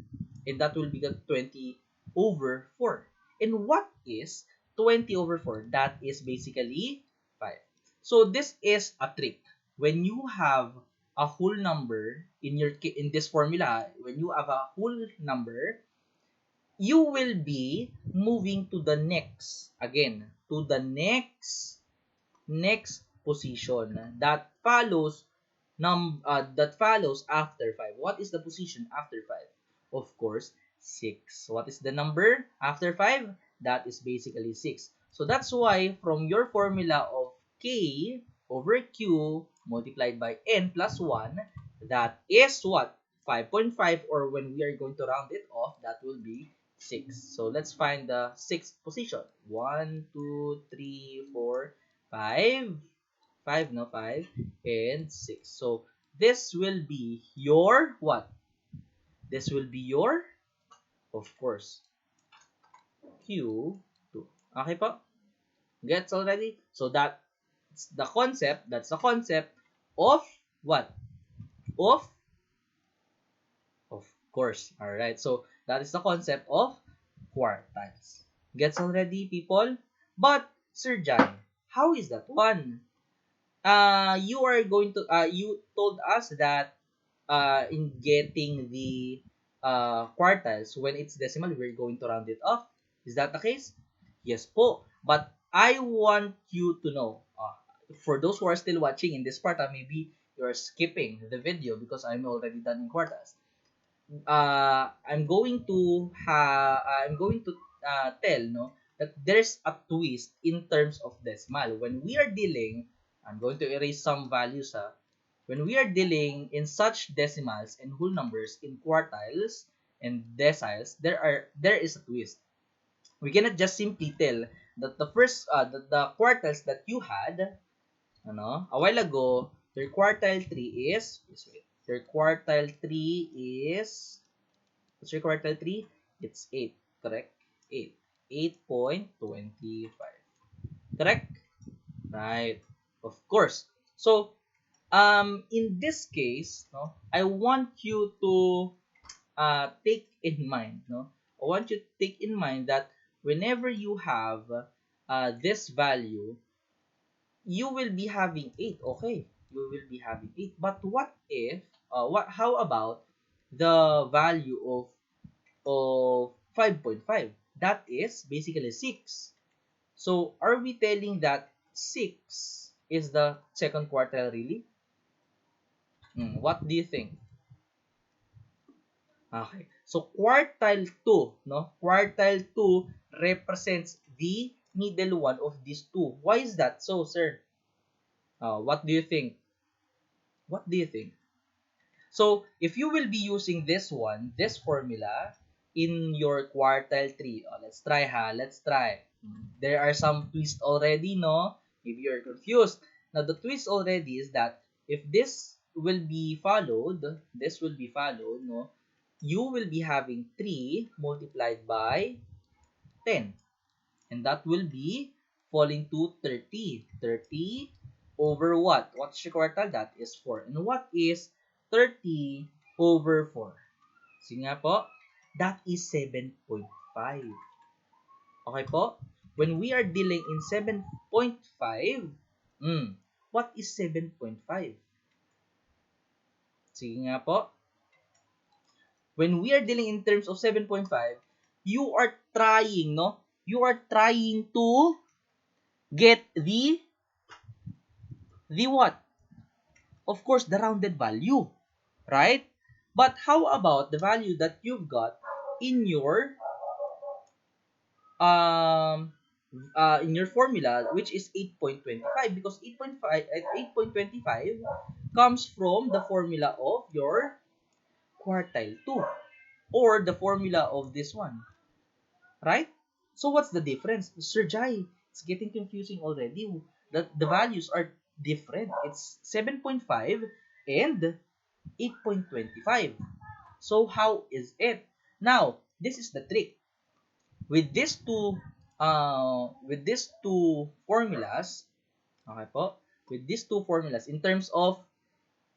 and that will be 20 over 4. And what is 20 over 4? That is basically 5. So this is a trick. When you have a whole number in this formula, when you have a whole number, you will be moving to the next, again, to the next position that follows after 5. What is the position after 5? Of course, 6. What is the number after 5? That is basically 6. So that's why from your formula of k over q multiplied by n plus 1, that is what? 5.5, or when we are going to round it off, that will be 6. So let's find the sixth position. 1, 2, 3, 4, 5. 5, no? 5 and 6. So this will be your what? This will be your, of course, Q2. Okay po? Gets already? So that's the concept. That's the concept of what? Of course. All right. So that is the concept of quartiles. Gets already, people? But Sir Jan, how is that one? You are going to you told us that in getting the quartiles, when it's decimal, we're going to round it off. Is that the case? Yes po. But I want you to know, for those who are still watching in this part, maybe you're skipping the video because I'm already done in quartiles. I'm going to tell, no, that there's a twist in terms of decimal. When we are dealing, I'm going to erase some values. When we are dealing in such decimals and whole numbers in quartiles and deciles, there is a twist. We cannot just simply tell that the first the quartiles that you had, a while ago, their quartile 3 is, wait, their quartile 3 is What's your quartile 3? It's 8, correct? 8. 8.25. Correct? Right. Of course. So, in this case, no, I want you to take in mind, no? I want you to take in mind that whenever you have this value, you will be having 8. Okay, you will be having 8. But what if, how about the value of 5.5? That is basically 6. So, are we telling that 6 is the second quartile really? What do you think? Okay. So, quartile 2, no? Quartile 2 represents the middle one of these two. Why is that so, sir? What do you think? What do you think? So, if you will be using this one, this formula, in your quartile 3, let's try ha, let's try. There are some twists already, no? If you're confused. Now, the twist already is that if this will be followed, no? You will be having 3 multiplied by 10. And that will be falling to 30. 30 over what? What's your quartile? That is 4. And what is 30 over 4? Sige nga po, that is 7.5. Okay po? When we are dealing in 7.5, what is 7.5? Sige nga po. When we are dealing in terms of 7.5, you are trying, no? You are trying to get the what? Of course, the rounded value, right? But how about the value that you've got in your formula, which is 8.25, because 8.25 comes from the formula of your quartile 2 or the formula of this one, right? So what's the difference? Sir Jai, it's getting confusing already. The values are different. It's 7.5 and 8.25. So how is it? Now, this is the trick. With these two formulas, okay po? With these two formulas, in terms of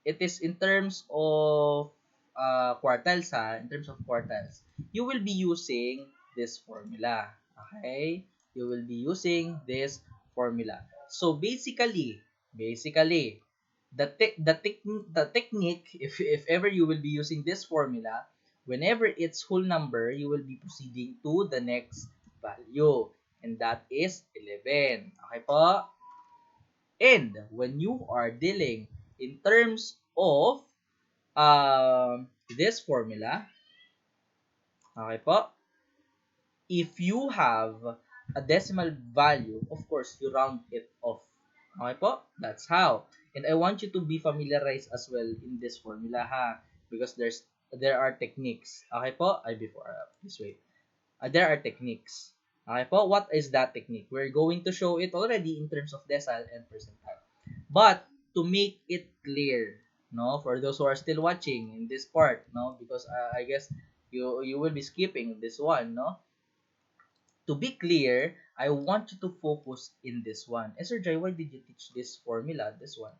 quartiles ha, in terms of quartiles, you will be using this formula. Okay? You will be using this formula. So basically, the technique, if ever you will be using this formula, whenever it's whole number, you will be proceeding to the next value, and that is 11. Okay po? And when you are dealing in terms of this formula, okay po, if you have a decimal value, of course, you round it off. Okay po? That's how. And I want you to be familiarized as well in this formula ha, because there are techniques. Okay po? This way. There are techniques. Okay po? What is that technique? We're going to show it already in terms of decile and percentile. But to make it clear, no, for those who are still watching in this part, no, because I guess you will be skipping this one, no. To be clear, I want you to focus in this one. Sir Jai, why did you teach this formula, this one?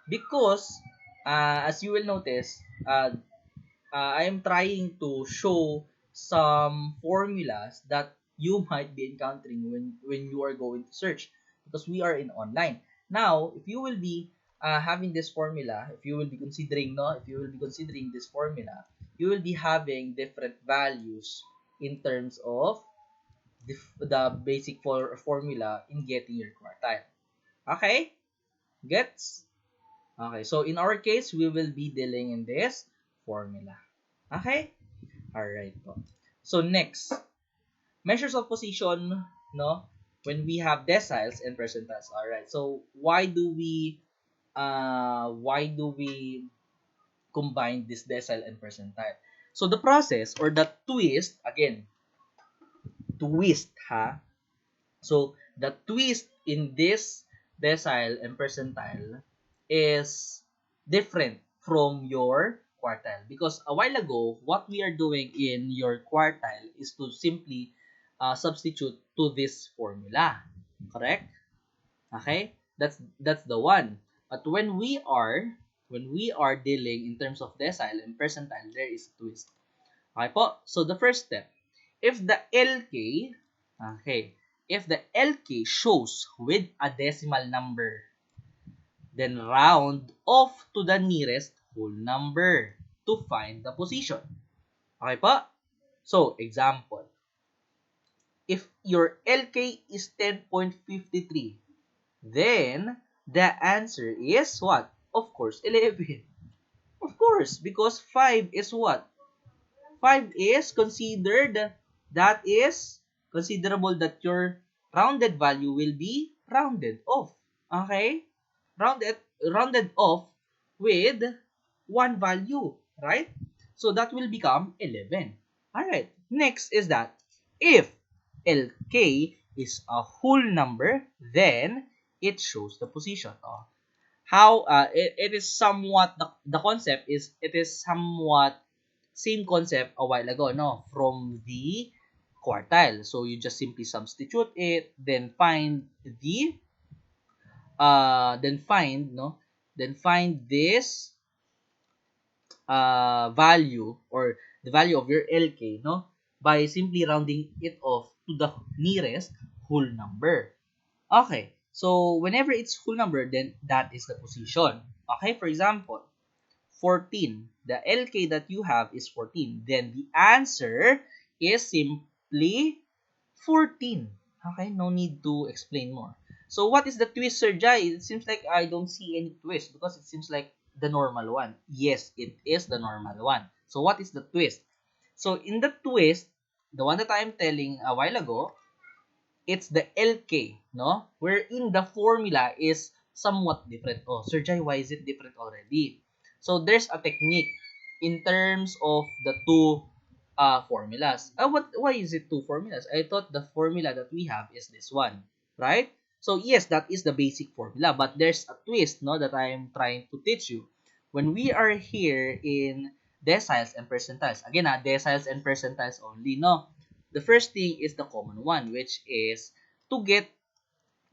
Because, as you will notice, I am trying to show some formulas that you might be encountering when you are going to search, because we are in online. Now, if you will be having this formula, if you will be considering this formula, you will be having different values in terms of the basic formula in getting your quartile. Okay? Gets? Okay, so in our case, we will be dealing in this formula. Okay? Alright po. So next, measures of position, no? When we have deciles and percentiles. Alright, so why do we combine this decile and percentile? So the process or the twist, again, twist ha. So the twist in this decile and percentile is different from your quartile. Because a while ago, what we are doing in your quartile is to simply substitute to this formula. Correct? Okay? That's the one. But when we are dealing in terms of decile and percentile, there is a twist. Okay po? So the first step, if the LK, okay, if the LK shows with a decimal number, then round off to the nearest whole number to find the position. Okay po? So, example, if your LK is 10.53, then the answer is what? Of course, 11. Of course, because 5 is what? 5 is considered, that is considerable that your rounded value will be rounded off. Okay? Rounded off with one value, right? So that will become 11. Alright, next is that if LK is a whole number, then it shows the position. Oh, how it is somewhat the concept is, it is somewhat same concept a while ago, no, from the quartile. So you just simply substitute it, then find the then find no then find this value, or the value of your LK, no, by simply rounding it off to the nearest whole number. Okay, so whenever it's whole number, then that is the position. Okay, for example, 14. The LK that you have is 14. Then the answer is simply 14. Okay, no need to explain more. So what is the twist, Sir Jai? It seems like I don't see any twist because it seems like the normal one. Yes, it is the normal one. So what is the twist? So in the twist, the one that I am telling a while ago, it's the LK, no? Wherein the formula is somewhat different. Oh, Sir Jai, why is it different already? So there's a technique in terms of the two formulas. Why is it two formulas? I thought the formula that we have is this one, right? So yes, that is the basic formula, but there's a twist, no, that I am trying to teach you. When we are here in deciles and percentiles, again, deciles and percentiles only, no? The first thing is the common one, which is to get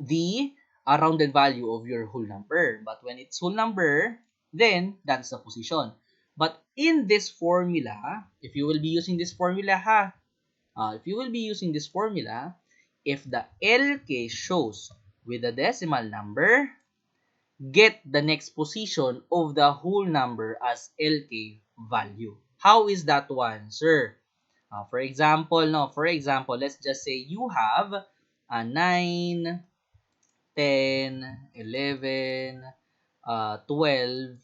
the rounded value of your whole number. But when it's whole number, then that's the position. But in this formula, if you will be using this formula, if the LK shows with a decimal number, get the next position of the whole number as LK value. How is that one, sir? For example, let's just say you have a 9, 10, 11, 12,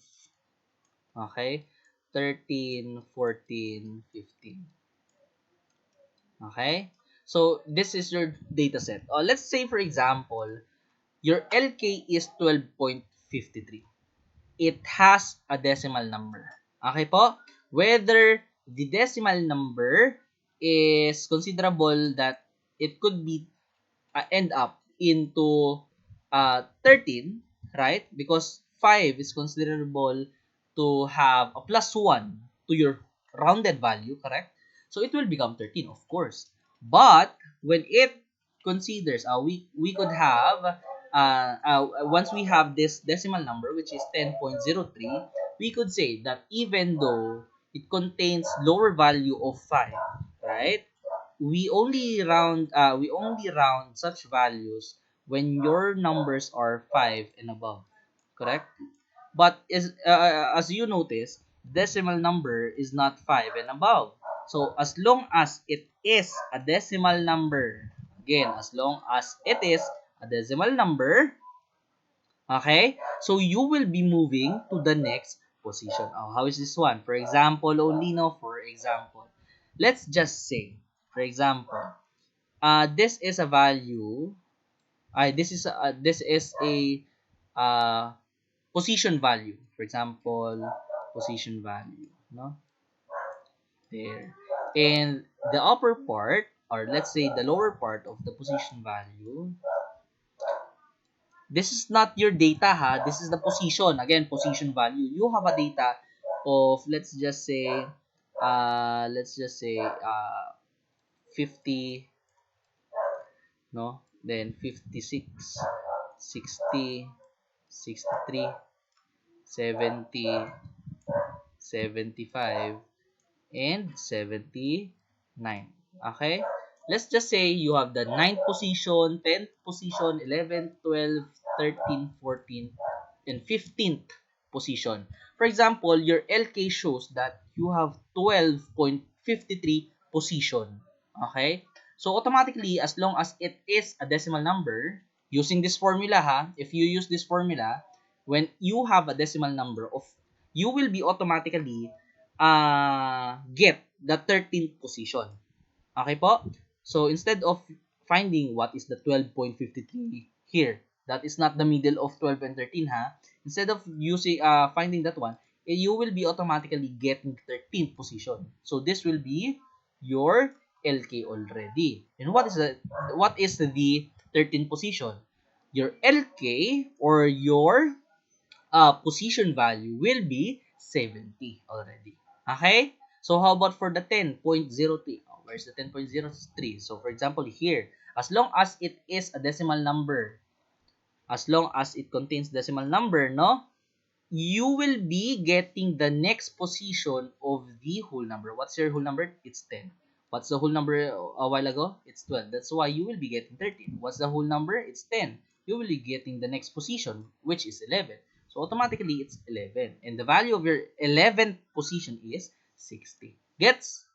okay, 13, 14, 15. Okay? So, this is your data set. Let's say, for example, your LK is 12.53. It has a decimal number. Okay po? Whether the decimal number is considerable that it could be end up into 13, right? Because 5 is considerable to have a plus 1 to your rounded value, correct? So it will become 13, of course. But when it considers, we could have, once we have this decimal number, which is 10.03, we could say that even though it contains lower value of 5, right? We only round such values when your numbers are 5 and above, correct? But as you notice, decimal number is not 5 and above. So as long as it is a decimal number, again, as long as it is a decimal number, okay, so you will be moving to the next position. How is this one? For example, only, no, for example, let's just say, for example, this is a value, this is a uh, position value. For example, position value, no, there. And the upper part, or let's say the lower part of the position value, this is not your data, ha. This is the position. Again, position value. You have a data of, let's just say 50, no, then 56, 60, 63, 70, 75, and 79. Okay? Let's just say you have the 9th position, 10th position, 11th, 12th, 13th, 14th, and 15th position. For example, your LK shows that you have 12.53 position. Okay? So automatically, as long as it is a decimal number, using this formula if you use this formula, when you have a decimal number of, you will be automatically get the 13th position. Okay po? So, instead of finding what is the 12.53 here, that is not the middle of 12 and 13, instead of using finding that one, you will be automatically getting 13th position. So, this will be your LK already. And what is the 13th position? Your LK or your position value will be 70 already. Okay? So, how about for the 10.03? Oh, where's the 10.03? So, for example, here, as long as it is a decimal number, as long as it contains decimal number, no, you will be getting the next position of the whole number. What's your whole number? It's 10. What's the whole number a while ago? It's 12. That's why you will be getting 13. What's the whole number? It's 10. You will be getting the next position, which is 11. So automatically, it's 11. And the value of your 11th position is 60. Gets?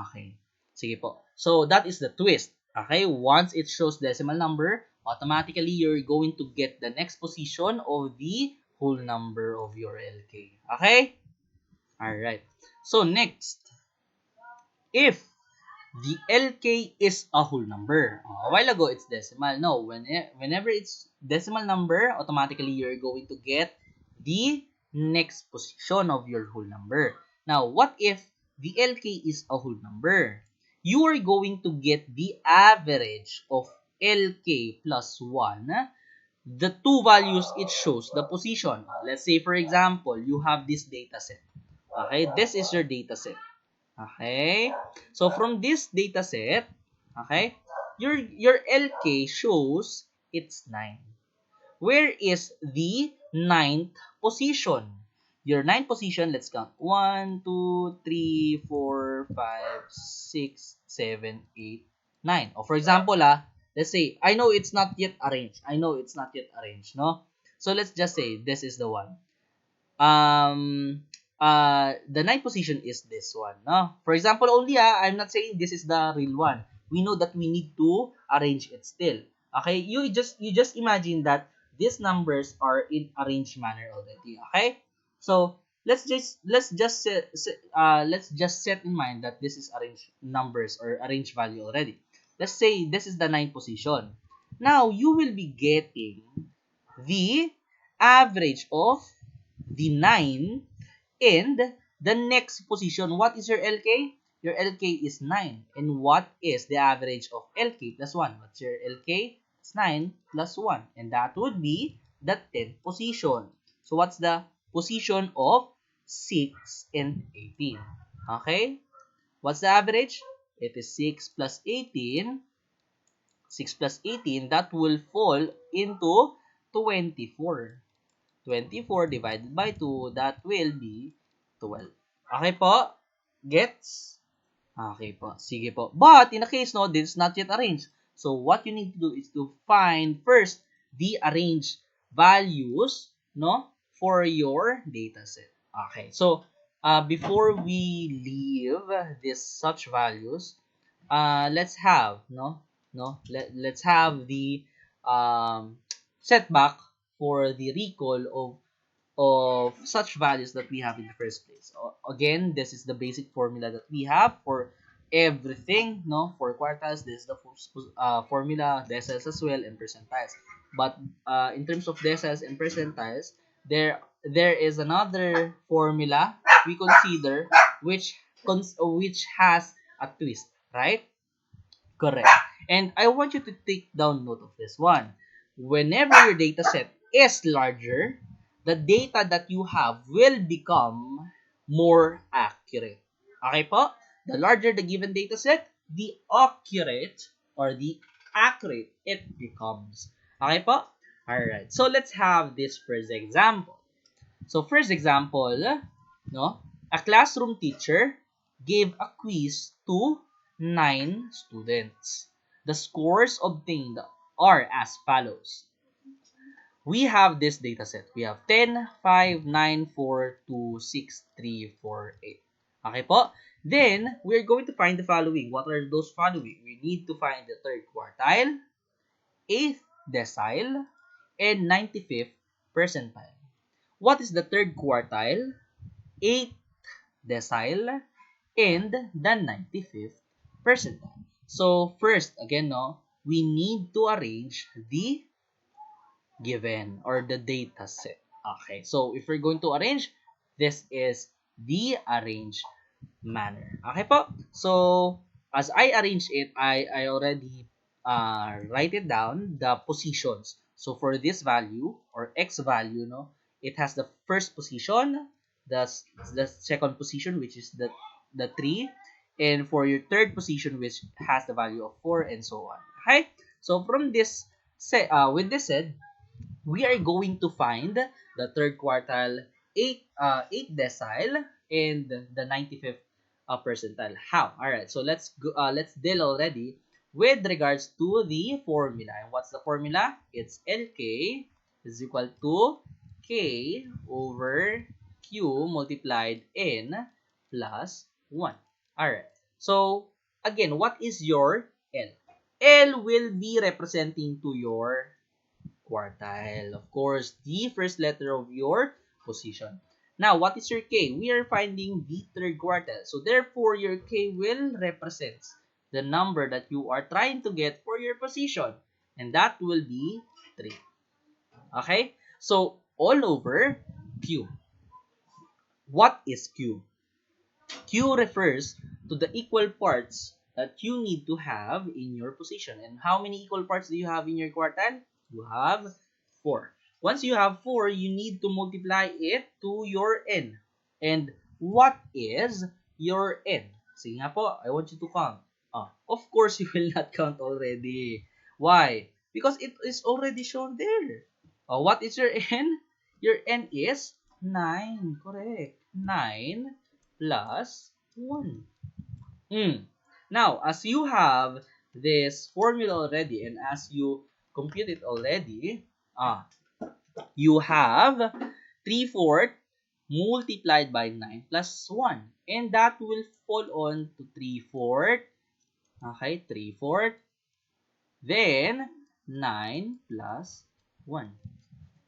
Okay. Sige po. So that is the twist. Okay? Once it shows decimal number, automatically you're going to get the next position of the whole number of your LK. Okay? Alright. So next, if the LK is a whole number. A while ago, it's decimal. No, whenever it's decimal number, automatically you're going to get the next position of your whole number. Now, what if the LK is a whole number? You are going to get the average of LK plus 1, the two values it shows, the position. Let's say, for example, you have this data set. Okay, this is your data set. Okay, so from this data set, okay, your LK shows it's 9. Where is the 9th position? Your 9th position, let's count. 1, 2, 3, 4, 5, 6, 7, 8, 9. Or for example, let's say, I know it's not yet arranged. No? So let's just say this is the one. The 9th position is this one. No? For example, only, I'm not saying this is the real one. We know that we need to arrange it still. Okay? You just imagine that these numbers are in arranged manner already. Okay? So let's just set in mind that this is arranged numbers or arranged value already. Let's say this is the 9th position. Now you will be getting the average of the 9 and the next position. What is your LK? Your LK is 9. And what is the average of LK plus 1? What's your LK? It's 9 plus 1. And that would be the 10th position. So what's the position of 6 and 18? Okay? What's the average? It is 6 plus 18. 6 plus 18, that will fall into 24. 24 divided by 2, that will be 12. Okay po? Gets? Okay po. Sige po. But, in the case, no, this is not yet arranged. So, what you need to do is to find first the arranged values, no, for your data set. Okay. So, before we leave this such values, let's have, let's have the setback for the recall of such values that we have in the first place. Again, this is the basic formula that we have for everything, no? For quartiles, this is the formula, decimals as well, and percentiles. But in terms of decimals and percentiles, there is another formula we consider which has a twist, right? Correct. And I want you to take down note of this one. Whenever your data set is larger, the data that you have will become more accurate. Okay po? The larger the given data set, the accurate or the accurate it becomes. Okay po? Alright. So let's have this first example. So first example, no? A classroom teacher gave a quiz to 9 students. The scores obtained are as follows. We have this data set. We have 10, 5, 9, 4, 2, 6, 3, 4, 8. Okay po? Then, we're going to find the following. What are those following? We need to find the third quartile, 8th decile, and 95th percentile. What is the third quartile, 8th decile, and the 95th percentile? So, first, again, no, we need to arrange the given or the data set. Okay, so if we're going to arrange, this is the arranged manner. Okay po? So, as I arrange it, I already write it down, the positions. So, for this value or x value, no, it has the first position, the second position, which is the 3, and for your third position, which has the value of 4, and so on. Okay? So, from this, with this said, we are going to find the third quartile, 8 decile, and the 95th percentile. How? All right. So let's go. Let's deal already with regards to the formula. And what's the formula? It's LK is equal to K over Q multiplied N plus 1. All right. So again, what is your L? L will be representing to your quartile. Of course, the first letter of your position. Now, what is your K? We are finding the third quartile. So, therefore, your K will represent the number that you are trying to get for your position. And that will be 3. Okay? So, all over Q. What is Q? Q refers to the equal parts that you need to have in your position. And how many equal parts do you have in your quartile? You have 4. Once you have 4, you need to multiply it to your n. And what is your n? Sige nga po, I want you to count. Of course, you will not count already. Why? Because it is already shown there. What is your n? Your n is 9. Correct. 9 plus 1. Now, as you have this formula already and as you compute it already, you have 3/4 multiplied by 9 plus 1. And that will fall on to 3/4. Okay, 3/4. Then, 9 plus 1.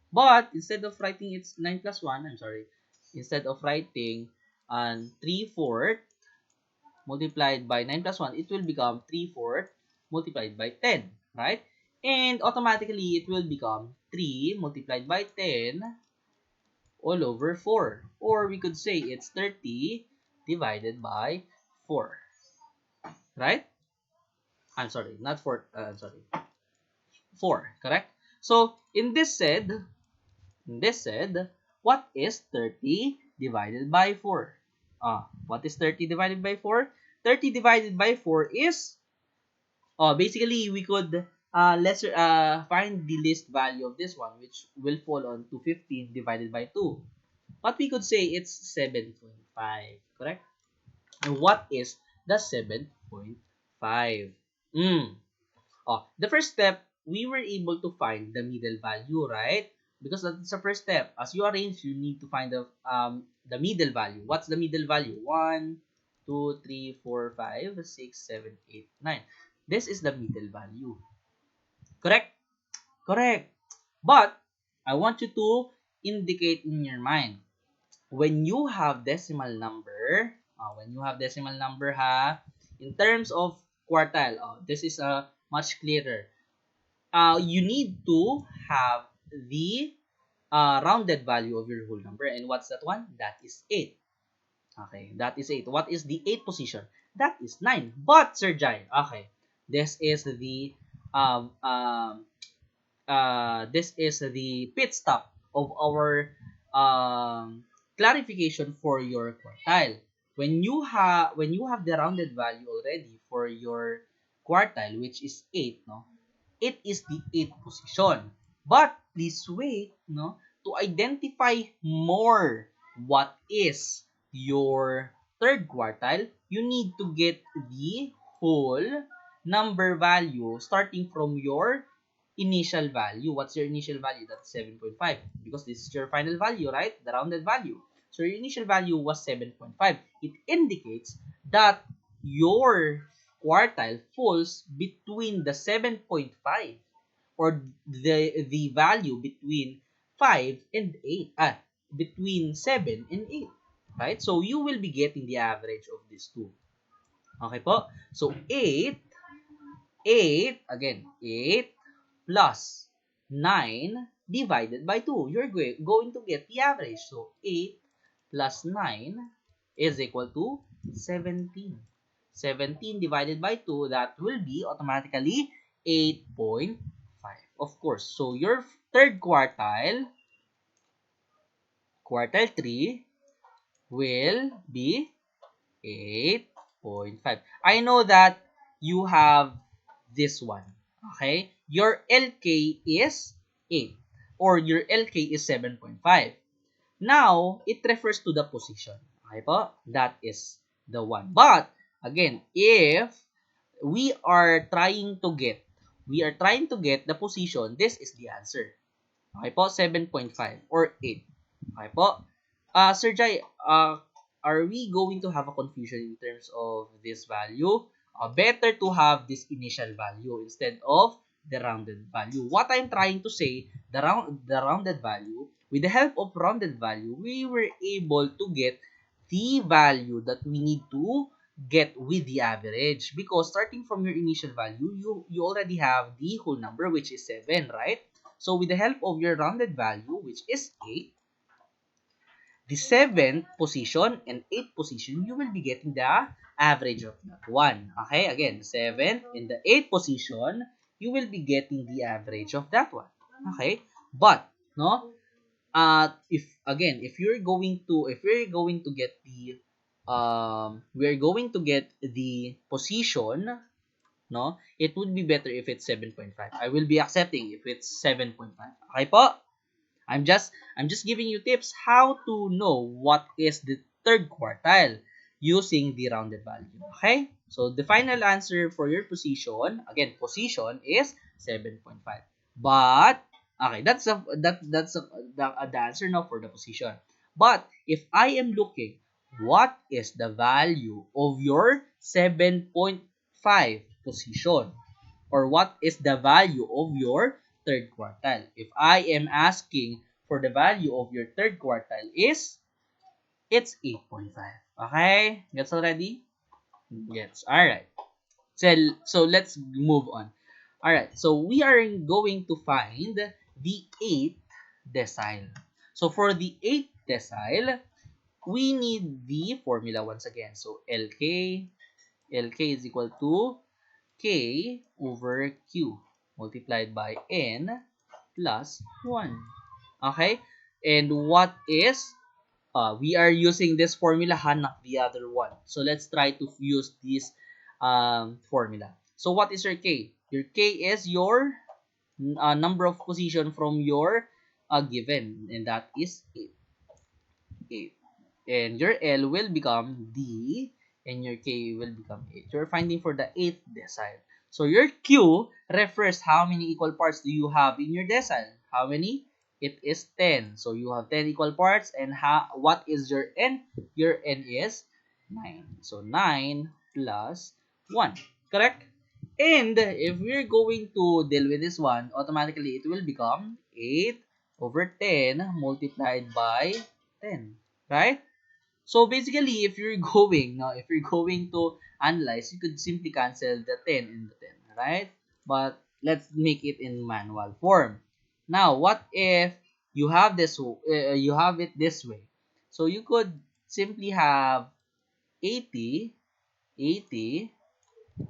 But, instead of writing it's 9 plus 1, I'm sorry, instead of writing 3/4 multiplied by 9 plus 1, it will become 3/4 multiplied by 10, right? And automatically, it will become 3 multiplied by 10 all over 4. Or we could say it's 30 divided by 4, right? I'm sorry, not 4, I'm sorry, 4, correct? So, in this said, what is 30 divided by 4? What is 30 divided by 4? 30 divided by 4 is, basically, we could find the least value of this one, which will fall on to 15 divided by 2. But we could say it's 7.5, correct? And what is the 7.5? The first step, we were able to find the middle value, right? Because that's the first step. As you arrange, you need to find the middle value. What's the middle value? 1, 2, 3, 4, 5, 6, 7, 8, 9. This is the middle value. Correct? Correct. But, I want you to indicate in your mind, when you have decimal number, in terms of quartile, this is much clearer. You need to have the rounded value of your whole number. And what's that one? That is 8. Okay, that is 8. What is the 8th position? That is 9. But, Sir Jai, okay, this is the pit stop of our clarification for your quartile. When you have the rounded value already for your quartile, which is 8, no, it is the 8th position. But please wait, no, to identify more what is your third quartile, you need to get the whole number value starting from your initial value. What's your initial value? That's 7.5 because this is your final value, right? The rounded value. So your initial value was 7.5. It indicates that your quartile falls between the 7.5 or the value between 5 and 8, between 7 and 8, right? So you will be getting the average of these two. Okay po? So 8 again, 8 plus 9 divided by 2. You're going to get the average. So 8 plus 9 is equal to 17. 17 divided by 2, that will be automatically 8.5. Of course, so your third quartile, quartile 3, will be 8.5. I know that you have this one. Okay? Your LK is 8 or your LK is 7.5. Now, it refers to the position. Okay po? That is the one. But, again, if we are trying to get the position, this is the answer. Okay po? 7.5 or 8. Okay po? Sir Jai, are we going to have a confusion in terms of this value? Better to have this initial value instead of the rounded value. What I'm trying to say, the rounded value, with the help of rounded value, we were able to get the value that we need to get with the average. Because starting from your initial value, you already have the whole number, which is 7, right? So with the help of your rounded value, which is 8, the 7th position and 8th position, you will be getting the average of that one. Okay, again, the 7th and the 8th position, you will be getting the average of that one. Okay, but no, if we're going to get the we're going to get the position, no, it would be better if it's 7.5. I will be accepting if it's 7.5. Okay po? I'm just giving you tips how to know what is the third quartile using the rounded value. Okay? So the final answer for your position, again, position is 7.5. But okay, that's the answer now for the position. But if I am looking, what is the value of your 7.5 position? Or what is the value of your third quartile? If I am asking for the value of your third quartile it's 8.5. Okay? Gets already? Yes. Alright. So let's move on. Alright. So we are going to find the 8th decile. So for the 8th decile, we need the formula once again. So LK is equal to K over Q multiplied by N plus 1. Okay? And what is, we are using this formula, not the other one. So let's try to use this formula. So what is your K? Your K is your number of position from your given, and that is 8. 8. And your L will become D, and your K will become 8. You're finding for the 8th decile. So your Q refers how many equal parts do you have in your decile. How many? It is 10. So you have 10 equal parts. And what is your N? Your N is 9. So 9 plus 1. Correct? And if we're going to deal with this one, automatically it will become 8 over 10 multiplied by 10. Right? So basically, if you're going to analyze, you could simply cancel the 10 and the 10, right? But let's make it in manual form. Now, what if you have you have it this way? So you could simply have 80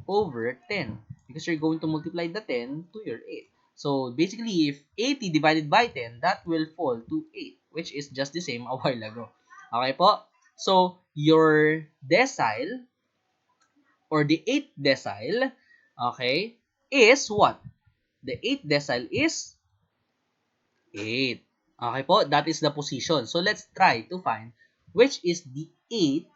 over 10 because you're going to multiply the 10 to your 8. So basically, if 80 divided by 10, that will fall to 8, which is just the same a while ago. Okay po? So, your decile or the 8th decile, okay, is what? The 8th decile is 8. Okay po? That is the position. So, let's try to find which is the 8th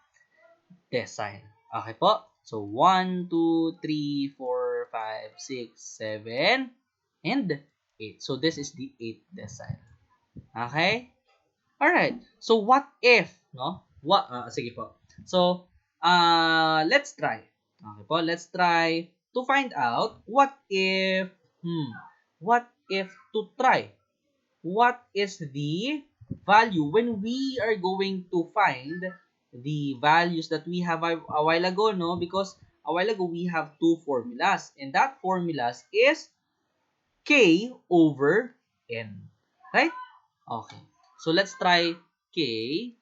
decile. Okay po? So, 1, 2, 3, 4, 5, 6, 7, and 8. So, this is the 8th decile. Okay? Alright. So, what if, no? Sige po. So, let's try. Okay po, let's try to find out what if to try. What is the value when we are going to find the values that we have a while ago, no? Because a while ago, we have two formulas. And that formulas is K over N. Right? Okay. So, let's try K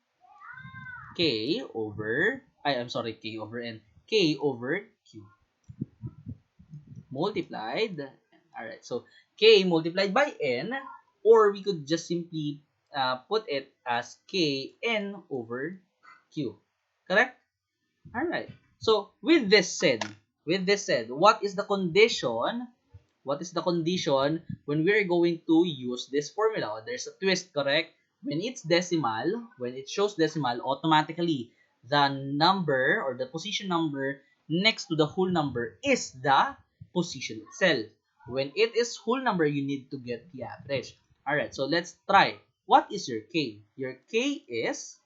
I'm sorry, K over N. K over Q multiplied. Alright, so K multiplied by N, or we could just simply put it as K N over Q. Correct? Alright. So, with this said, what is the condition? What is the condition when we're going to use this formula? There's a twist, correct? When it's decimal, when it shows decimal, automatically the number or the position number next to the whole number is the position itself. When it is whole number, you need to get the average. Alright, so let's try. What is your K? Your K is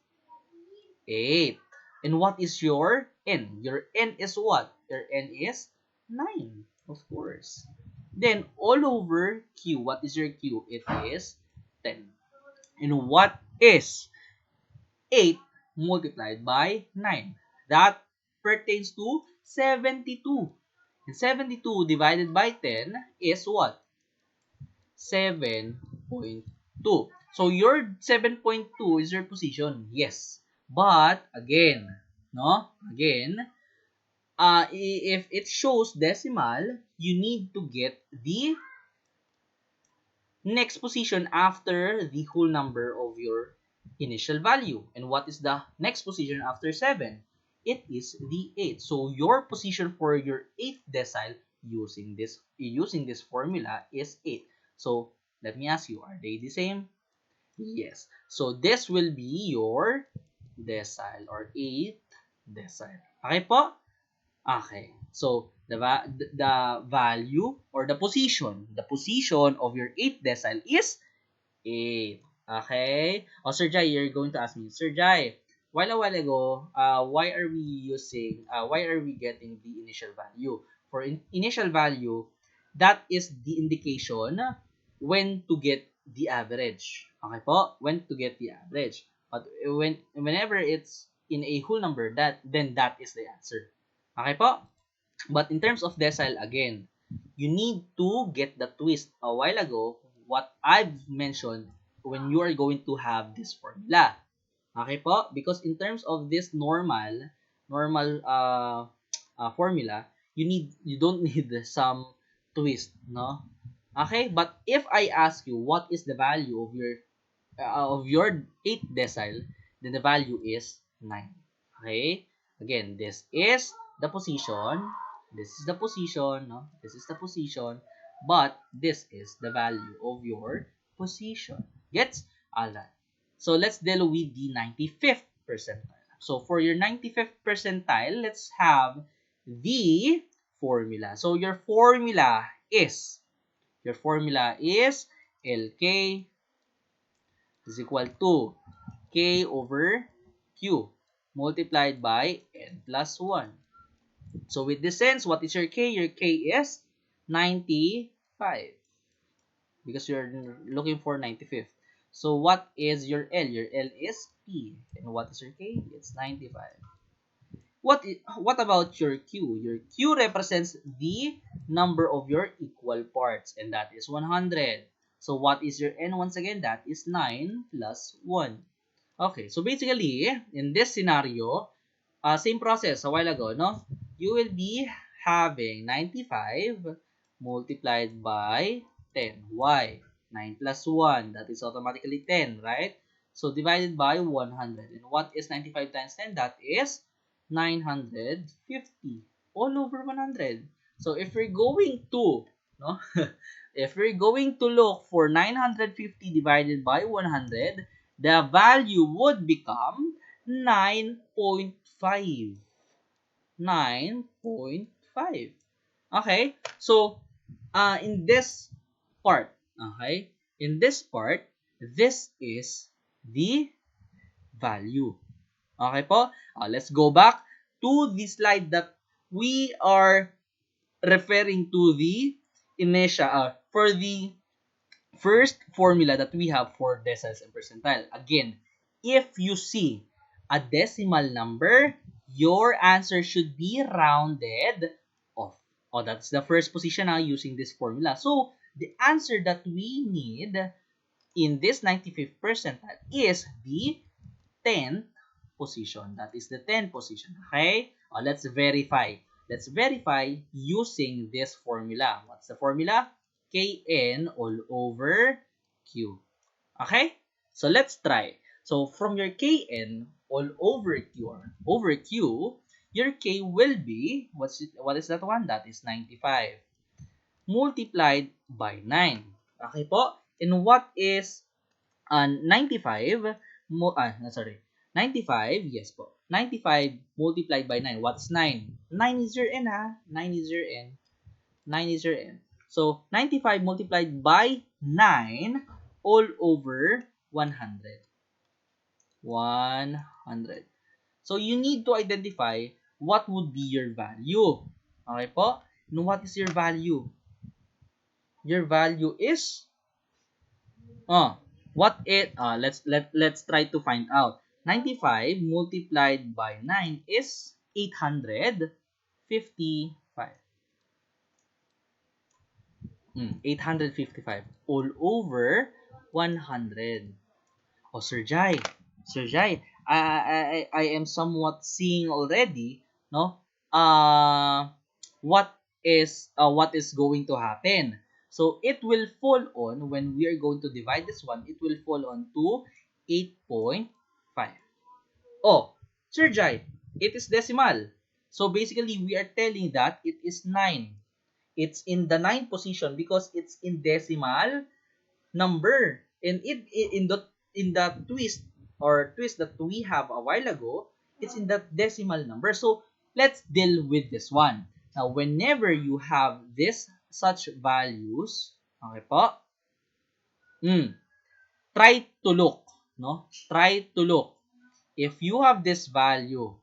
8. And what is your N? Your N is what? Your N is 9, of course. Then, all over Q, what is your Q? It is 10. And what is 8 multiplied by 9? That pertains to 72. And 72 divided by 10 is what? 7.2. So, your 7.2 is your position. Yes. But, again, no? Again, if it shows decimal, you need to get the next position after the whole number of your initial value. And what is the next position after 7? It is the 8. So, your position for your 8th decile using this formula is 8. So, let me ask you, are they the same? Yes. So, this will be your decile or 8th decile. Okay po? Okay. So, the value or the position of your 8th decile is 8. Okay? O, Sir Jai, you're going to ask me, Sir Jai, a while ago, why are we getting the initial value? For initial value, that is the indication when to get the average. Okay po? When to get the average. But whenever it's in a whole number, then that is the answer. Okay po? But in terms of decile, again, you need to get the twist. A while ago, what I've mentioned when you are going to have this formula. Okay po? Because in terms of this normal formula, you don't need some twist, no? Okay? But if I ask you what is the value of your 8th decile, then the value is 9. Okay? Again, this is the position. This is the position, no? This is the position. But this is the value of your position. Gets? Alright. So, let's deal with the 95th percentile. So, for your 95th percentile, let's have the formula. So, your formula is LK is equal to K over Q multiplied by N plus 1. So, with this sense, what is your K? Your K is 95 because you're looking for 95th. So, what is your L? Your L is P. And what is your K? It's 95. What about your Q? Your Q represents the number of your equal parts, and that is 100. So, what is your N once again? That is 9 plus 1. Okay, so basically, in this scenario, same process a while ago, no? You will be having 95 multiplied by 10. Why? 9 plus 1, that is automatically 10, right? So divided by 100. And what is 95 times 10? That is 950 all over 100. So if we're going to, no, if we're going to look for 950 divided by 100, the value would become 9.5. 9.5. Okay? So, in this part, okay? In this part, this is the value. Okay po? Let's go back to the slide that we are referring to the initial, for the first formula that we have for decimals and percentile. Again, if you see a decimal number, your answer should be rounded off. Oh, that's the first position using this formula. So, the answer that we need in this 95th percentile is the 10th position. That is the 10th position. Okay? Let's verify. Let's verify using this formula. What's the formula? Kn all over Q. Okay? So let's try. So from your Kn all over Q, your K will be, what is that one? That is 95 multiplied by 9. Okay po? And what is 95 sorry, 95, yes po. 95 multiplied by 9. What's 9? 9 is your n 9 is your n. 9 is your n. So 95 multiplied by 9 all over 100. 100. So you need to identify what would be your value. Okay po? And what is your value? Your value is let's try to find out. 95 multiplied by 9 is 855. 855 all over 100. Oh, Sir Jai. Sir Jai, I am somewhat seeing already, no? What is going to happen? So it will fall on, when we are going to divide this one, it will fall on to 8.5. Oh, Sir Jai, it is decimal. So basically, we are telling that it is 9. It's in the 9th position because it's in decimal number. And in the twist that we have a while ago, it's in that decimal number. So let's deal with this one. Now, whenever you have this such values, okay po, try to look, no? Try to look. If you have this value,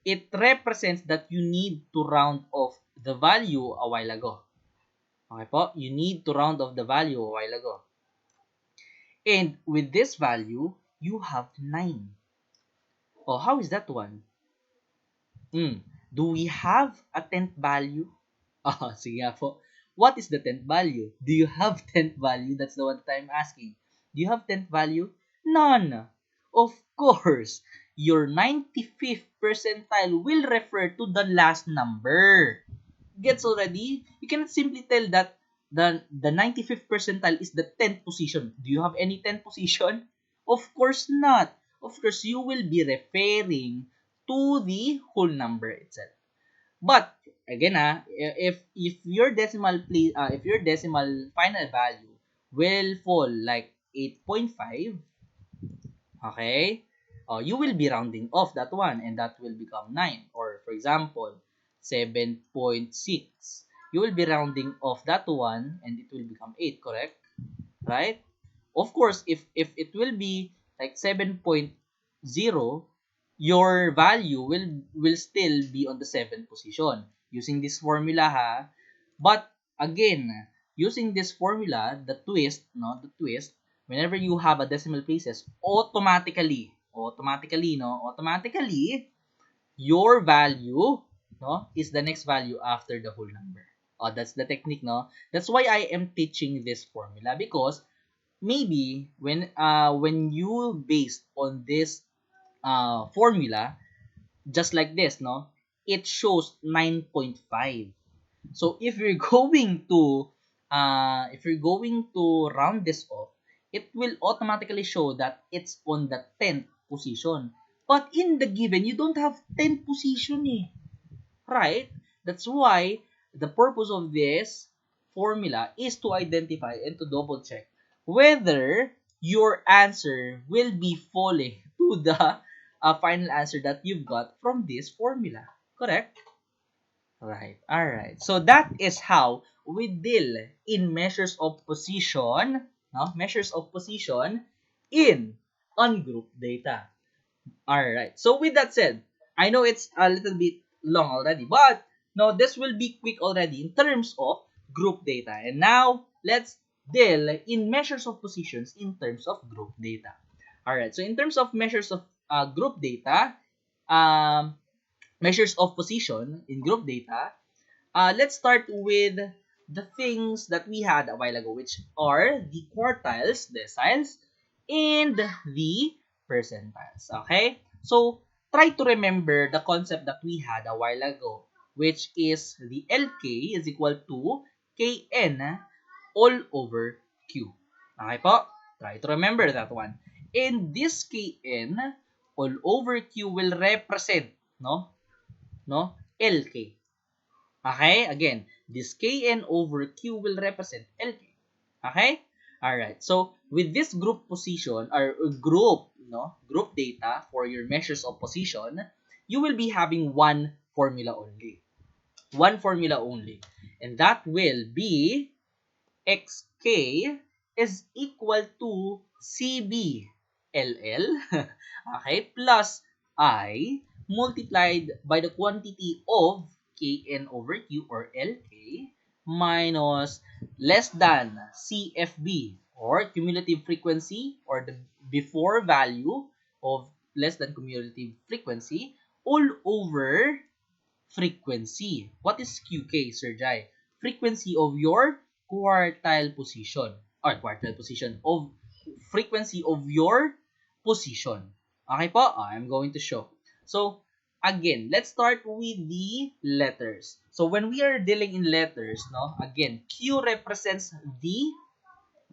it represents that you need to round off the value a while ago. Okay po? You need to round off the value a while ago. And with this value, you have 9. Oh, how is that one? Do we have a 10th value? Sige nga po. What is the 10th value? Do you have 10th value? That's the one that I'm asking. Do you have 10th value? None. Of course, your 95th percentile will refer to the last number. Gets already? You cannot simply tell that the 95th percentile is the 10th position. Do you have any 10th position? Of course not. Of course, you will be referring to the whole number itself. But again, if your decimal final value will fall like 8.5, okay, you will be rounding off that one, and that will become 9. Or for example, 7.6. You will be rounding off that one, and it will become 8, correct? Right? Of course, if it will be like 7.0, your value will still be on the 7th position using this formula But again, using this formula, the twist, whenever you have a decimal places, automatically your value, is the next value after the whole number. That's the technique, That's why I am teaching this formula, because maybe when you based on this formula, just like this, it shows 9.5. So if you're going to round this off, it will automatically show that it's on the 10th position. But in the given, you don't have 10th position eh. Right? That's why the purpose of this formula is to identify and to double check whether your answer will be falling to the final answer that you've got from this formula. Correct? Right. Alright. So that is how we deal in measures of position, no? Measures of position in ungrouped data. Alright. So with that said, I know it's a little bit long already, but no, this will be quick already in terms of group data. And now let's deal in measures of positions in terms of group data. Alright. So in terms of measures of group data, um, measures of position in group data, let's start with the things that we had a while ago, which are the quartiles, deciles, and the percentiles. Okay? So, try to remember the concept that we had a while ago, which is the LK is equal to Kn all over Q. Okay po? Try to remember that one. And this Kn all over Q will represent, LK. Okay? Again, this Kn over Q will represent LK. Okay? Alright. So, with this group position, or group data for your measures of position, you will be having one formula only. One formula only. And that will be xk is equal to CBLL, okay, plus I multiplied by the quantity of Kn over Q or LK minus less than CFB or cumulative frequency, or the before value of less than cumulative frequency, all over frequency. What is QK, Sir Jai? Frequency of your quartile position, or quartile position of frequency of your position. Okay po? I'm going to show. So, again, let's start with the letters. So, when we are dealing in letters, again, Q represents the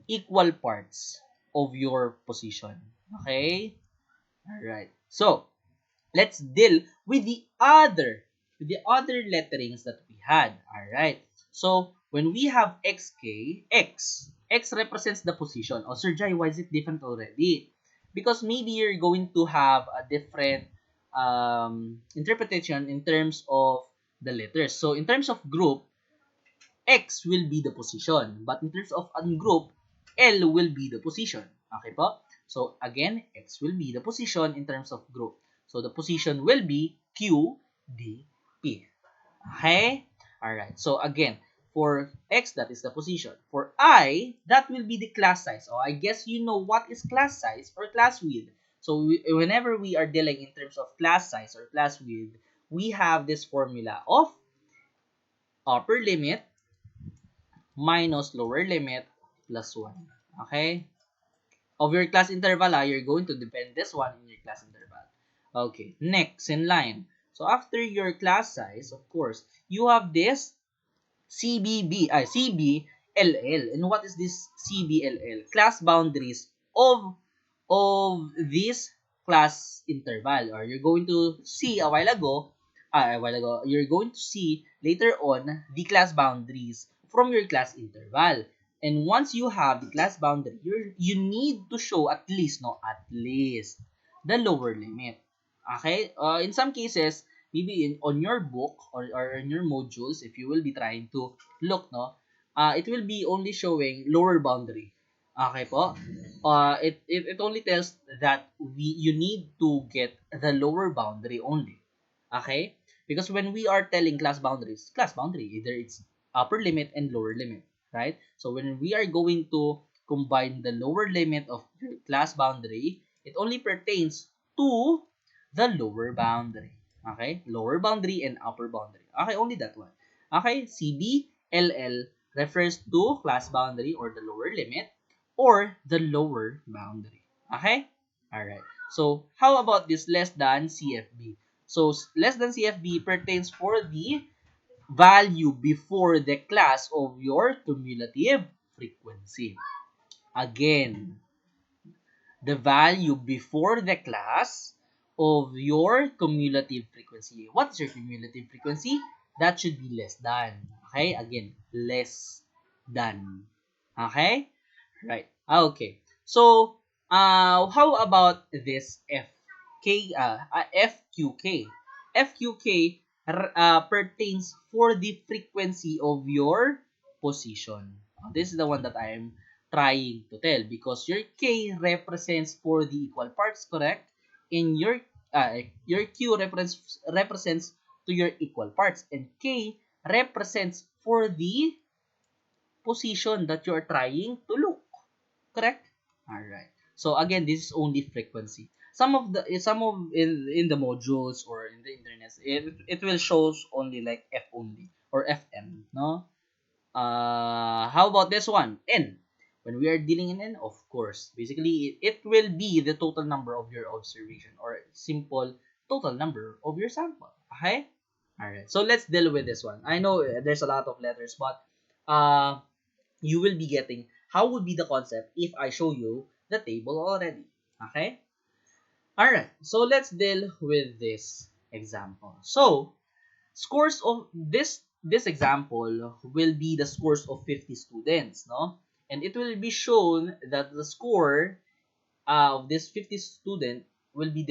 equal parts of your position. Okay? Alright. So, let's deal with the other letterings that we had. Alright. So, when we have xk, x represents the position. Oh, Sir Jai, why is it different already? Because maybe you're going to have a different interpretation in terms of the letters. So, in terms of group, X will be the position. But in terms of ungroup, L will be the position. Okay po? So, again, X will be the position in terms of group. So, the position will be Q, D, P. Okay? Alright. So, again, for X, that is the position. For I, that will be the class size. So, I guess you know what is class size or class width. So, whenever we are dealing in terms of class size or class width, we have this formula of upper limit minus lower limit plus 1. Okay? Of your class interval, you're going to depend this one in your class interval. Okay, next in line. So, after your class size, of course, you have this CBLL. And what is this CBLL? Class boundaries of this class interval. Or you're going to see you're going to see later on the class boundaries from your class interval. And once you have the class boundary, you need to show at least the lower limit. Okay? In some cases, maybe on your book or in your modules, if you will be trying to look, it will be only showing lower boundary. Okay po? It only tells that you need to get the lower boundary only. Okay? Because when we are telling class boundary, either it's upper limit and lower limit, right? So when we are going to combine the lower limit of your class boundary, it only pertains to the lower boundary. Okay? Lower boundary and upper boundary. Okay, only that one. Okay? CBLL refers to class boundary or the lower limit or the lower boundary. Okay? Alright. So, how about this less than CFB? So, less than CFB pertains for the value before the class of your cumulative frequency. Again, the value before the class of your cumulative frequency. What is your cumulative frequency? That should be less than. Okay? Again, less than. Okay? Right. Okay. So, how about this FQK? FQK pertains for the frequency of your position. This is the one that I am trying to tell because your K represents for the equal parts, correct? And your Q represents to your equal parts, and K represents for the position that you are trying to look. Correct? Alright. So again, this is only frequency. Some of in the modules or in the internet, it will shows only like F only or FM, no? How about this one? N. When we are dealing in N, of course, basically it will be the total number of your observation or simple total number of your sample. Okay? Alright. So let's deal with this one. I know there's a lot of letters, but uh you will be getting how would be the concept if I show you the table already. Okay? Alright, so let's deal with this example. So, scores of this example will be the scores of 50 students, no? And it will be shown that the score of this 50 student will be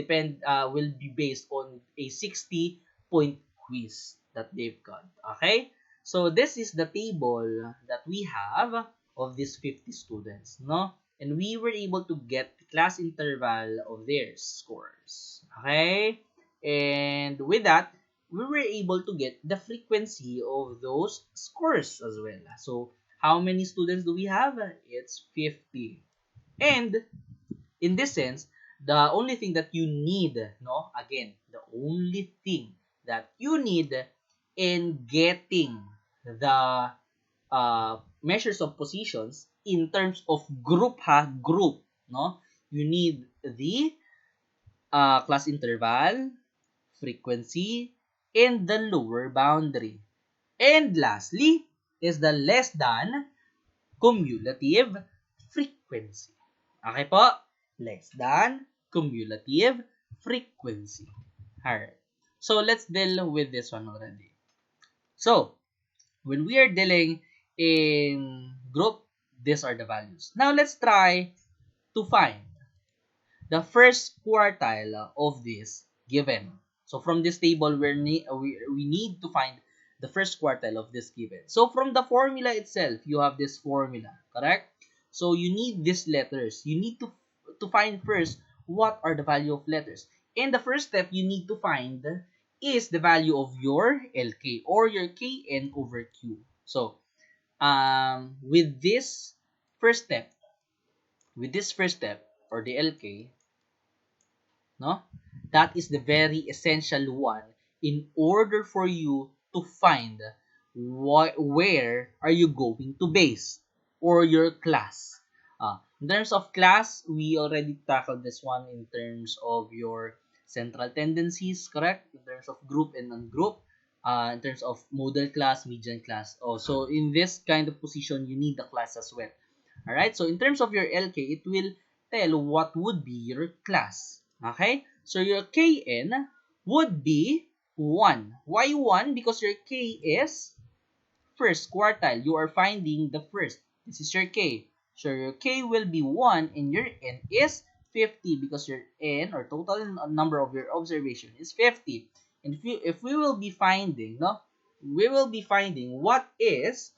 based on a 60 point quiz that they've got. Okay? So this is the table that we have of these 50 students, no? And we were able to get the class interval of their scores. Okay? And with that, we were able to get the frequency of those scores as well. So how many students do we have? It's 50. And in this sense, the only thing that you need, no, again, the only thing that you need in getting the measures of positions in terms of group, no, you need the class interval, frequency, and the lower boundary. And lastly is the less than cumulative frequency. Okay po? Less than cumulative frequency. Alright. So, let's deal with this one already. So, when we are dealing in group, these are the values. Now, let's try to find the first quartile of this given. So from this table, we need to find the first quartile of this given. So from the formula itself, you have this formula, correct? So you need these letters. You need to find first what are the value of letters. And the first step you need to find is the value of your LK or your KN over Q. So with this first step or the LK, no? That is the very essential one in order for you to find where are you going to base or your class. In terms of class, we already tackled this one in terms of your central tendencies, correct? In terms of group and non-group. In terms of model class, median class. Oh, so in this kind of position, you need the class as well. Alright, so in terms of your LK, it will tell what would be your class. Okay? So your KN would be 1. Why 1? Because your K is first quartile. You are finding the first. This is your K. So your K will be 1 and your N is 50 because your N or total number of your observation is 50. And if we will be finding, no, we will be finding what is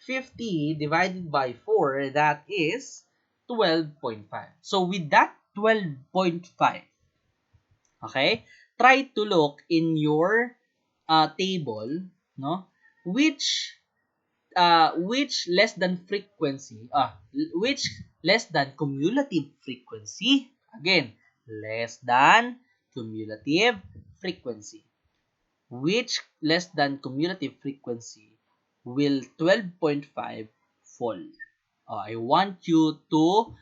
50 divided by 4, that is 12.5. So with that 12.5, okay, try to look in your table, no, which less than frequency, which less than cumulative frequency, again, less than cumulative frequency, which less than cumulative frequency will 12.5 fall. I want you to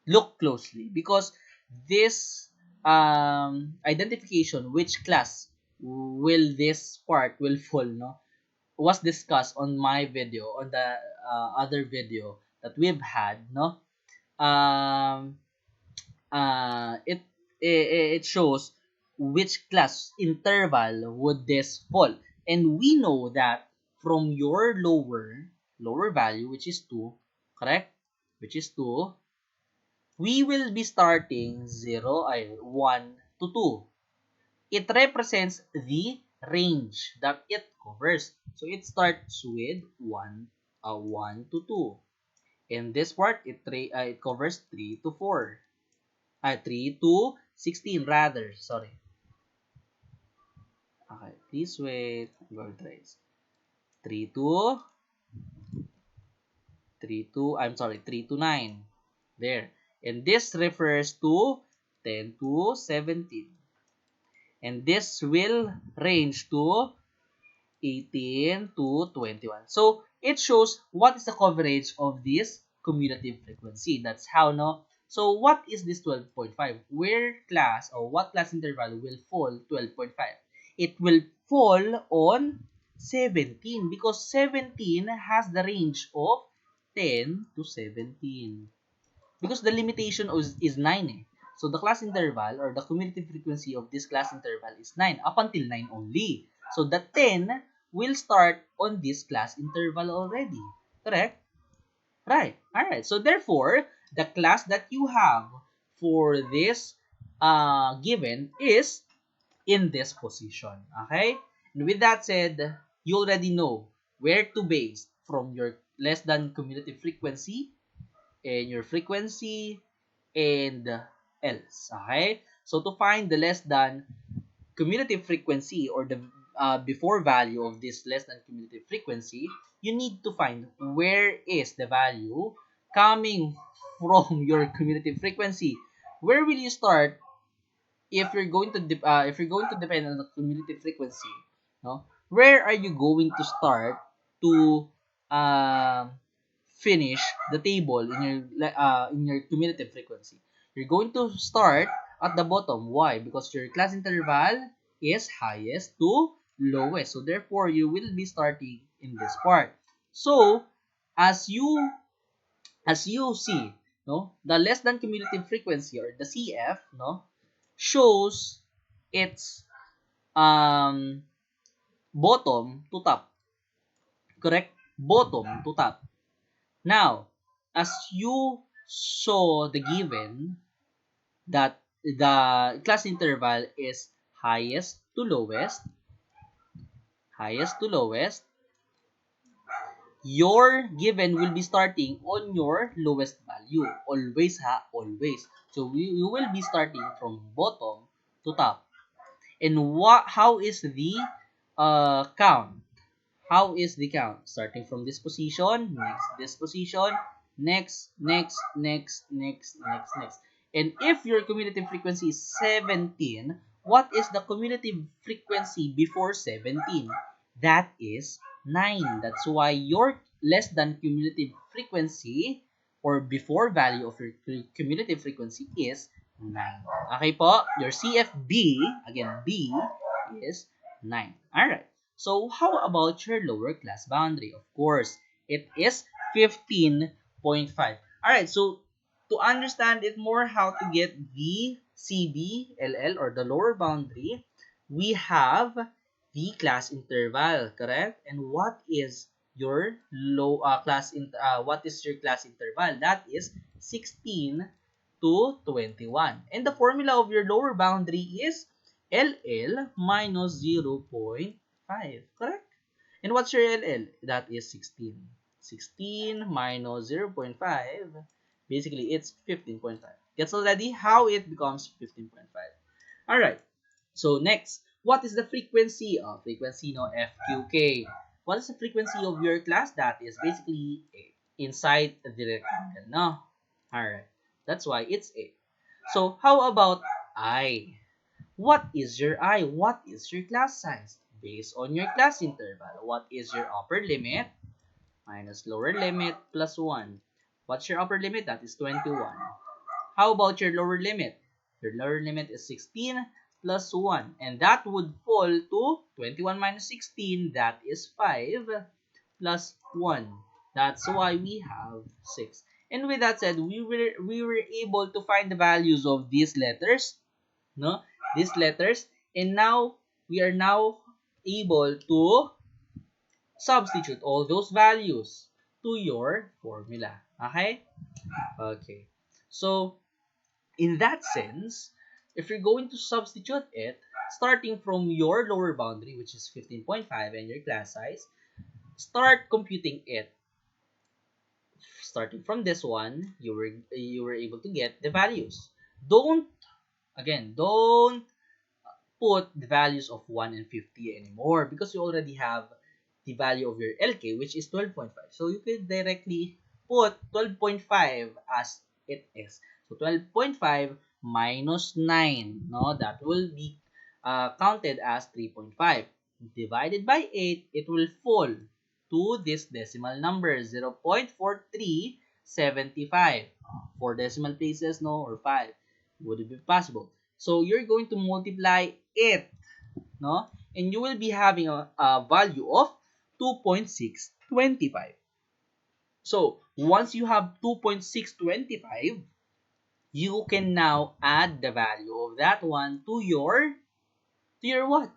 look closely because this identification which class will this part will fall, no, was discussed on my video, on the other video that we've had, no. um, it shows which class interval would this fall. And we know that from your lower value, which is 2, correct? Which is 2, we will be starting 1 to 2. It represents the range that it covers. So it starts with 1 to 2. In this part, it covers 3 to 4. 3 to 16 rather. Sorry. Okay, please wait. I'm going to try this. 3 to 3 to 9. There. And this refers to 10 to 17. And this will range to 18 to 21. So, it shows what is the coverage of this cumulative frequency. That's how, no? So, what is this 12.5? Where class or what class interval will fall 12.5? It will fall on 17 because 17 has the range of 10 to 17. Because the limitation is 9 eh. So the class interval or the cumulative frequency of this class interval is 9 up until 9 only. So the 10 will start on this class interval already. Correct? Right. Alright. So therefore, the class that you have for this given is in this position. Okay? And with that said, you already know where to base from your less than cumulative frequency and your frequency and else. Okay? So to find the less than cumulative frequency or the before value of this less than cumulative frequency, you need to find where is the value coming from your cumulative frequency. Where will you start if you're going to depend on the cumulative frequency? No? Where are you going to start to um finish the table in your cumulative frequency? You're going to start at the bottom. Why? Because your class interval is highest to lowest. So therefore, you will be starting in this part. So as you see, no, the less than cumulative frequency or the CF, no, shows its um bottom to top. Correct? Bottom to top. Now, as you saw the given that the class interval is highest to lowest, your given will be starting on your lowest value. Always ha, always. So you will be starting from bottom to top. And how is the count? How is the count? Starting from this position, next this position, next, next, next, next, next, next. And if your cumulative frequency is 17, what is the cumulative frequency before 17? That is 9. That's why your less than cumulative frequency or before value of your cumulative frequency is 9. Okay po? Your CFB, again, B, is 9. Alright. So, how about your lower class boundary? Of course, it is 15.5. Alright, so to understand it more how to get the CBLL or the lower boundary, we have the class interval, correct? And what is your what is your class interval? That is 16 to 21. And the formula of your lower boundary is LL minus 0.5, correct? And what's your LL? That is 16. 16 minus 0.5, basically it's 15.5. Gets already how it becomes 15.5. Alright, so next, what is the frequency of frequency no FQK? What is the frequency of your class? That is basically 8 inside the rectangle, no? Alright, that's why it's 8. So how about I? What is your I? What is your class size? Based on your class interval, what is your upper limit minus lower limit plus 1? What's your upper limit? That is 21. How about your lower limit? Your lower limit is 16 plus 1. And that would fall to 21 minus 16. That is 5 plus 1. That's why we have 6. And with that said, we were able to find the values of these letters, no? These letters, and now we are now able to substitute all those values to your formula. Okay? Okay. So, in that sense, if you're going to substitute it, starting from your lower boundary, which is 15.5, and your class size, start computing it. Starting from this one, you were able to get the values. Don't put the values of 1 and 50 anymore, because you already have the value of your LK, which is 12.5. So you could directly put 12.5 as it is. So 12.5 minus 9, no, that will be counted as 3.5. Divided by 8, it will fall to this decimal number, 0.4375. 4 decimal places, no, or 5. Would it be possible? So you're going to multiply it, no? And you will be having a value of 2.625. So once you have 2.625, you can now add the value of that one to your what?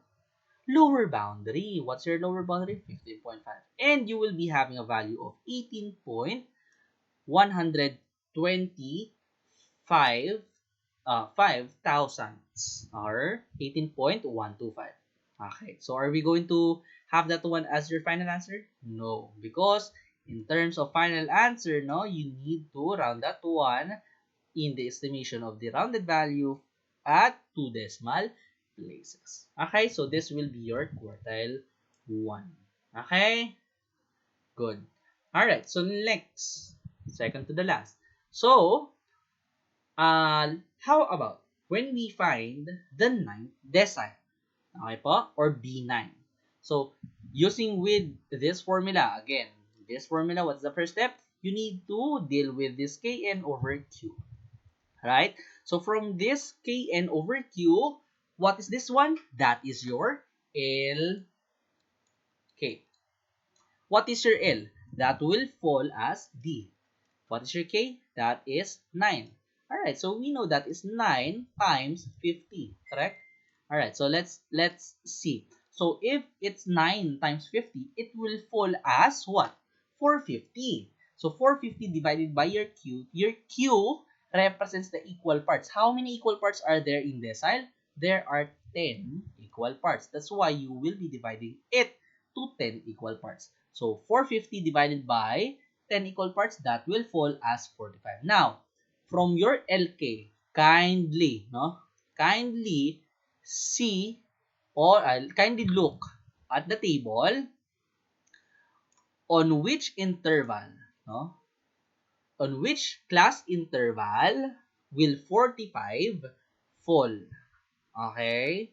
Lower boundary. What's your lower boundary? 15.5. And you will be having a value of 18.125 5 thousandths, or 18.125. Okay, so are we going to have that one as your final answer? No, because in terms of final answer, no, you need to round that one in the estimation of the rounded value at 2 decimal places. Okay, so this will be your quartile 1. Okay, good. Alright, so next, second to the last. So, how about when we find the ninth decile? Okay po? Or B9. So, using with this formula, again, this formula, what's the first step? You need to deal with this Kn over Q. Right? So, from this Kn over Q, what is this one? That is your LK. What is your L? That will fall as D. What is your K? That is 9. Alright, so we know that is 9 times 50, correct? Alright, so let's see. So if it's 9 times 50, it will fall as what? 450. So 450 divided by your Q represents the equal parts. How many equal parts are there in decile? There are 10 equal parts. That's why you will be dividing it to 10 equal parts. So 450 divided by 10 equal parts, that will fall as 45. Now, from your LK, kindly see, or kindly look at the table on which interval, no? On which class interval will 45 fall? Okay?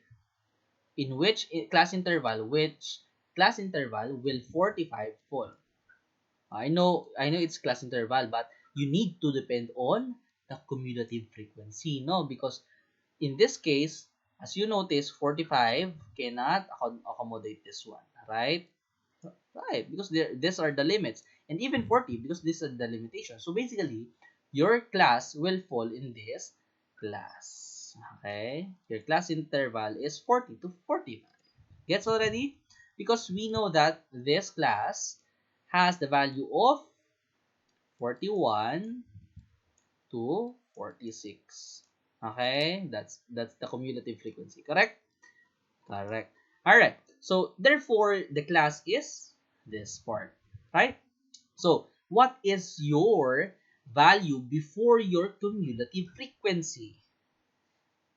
Which class interval will 45 fall? I know it's class interval, but you need to depend on the cumulative frequency, no? Because in this case, as you notice, 45 cannot accommodate this one, right? Right, because these are the limits. And even 40, because these are the limitations. So basically, your class will fall in this class. Okay? Your class interval is 40 to 45. Gets already? Because we know that this class has the value of 41 to 46. Okay? That's the cumulative frequency. Correct? Correct. Alright. So, therefore, the class is this part. Right? So, what is your value before your cumulative frequency?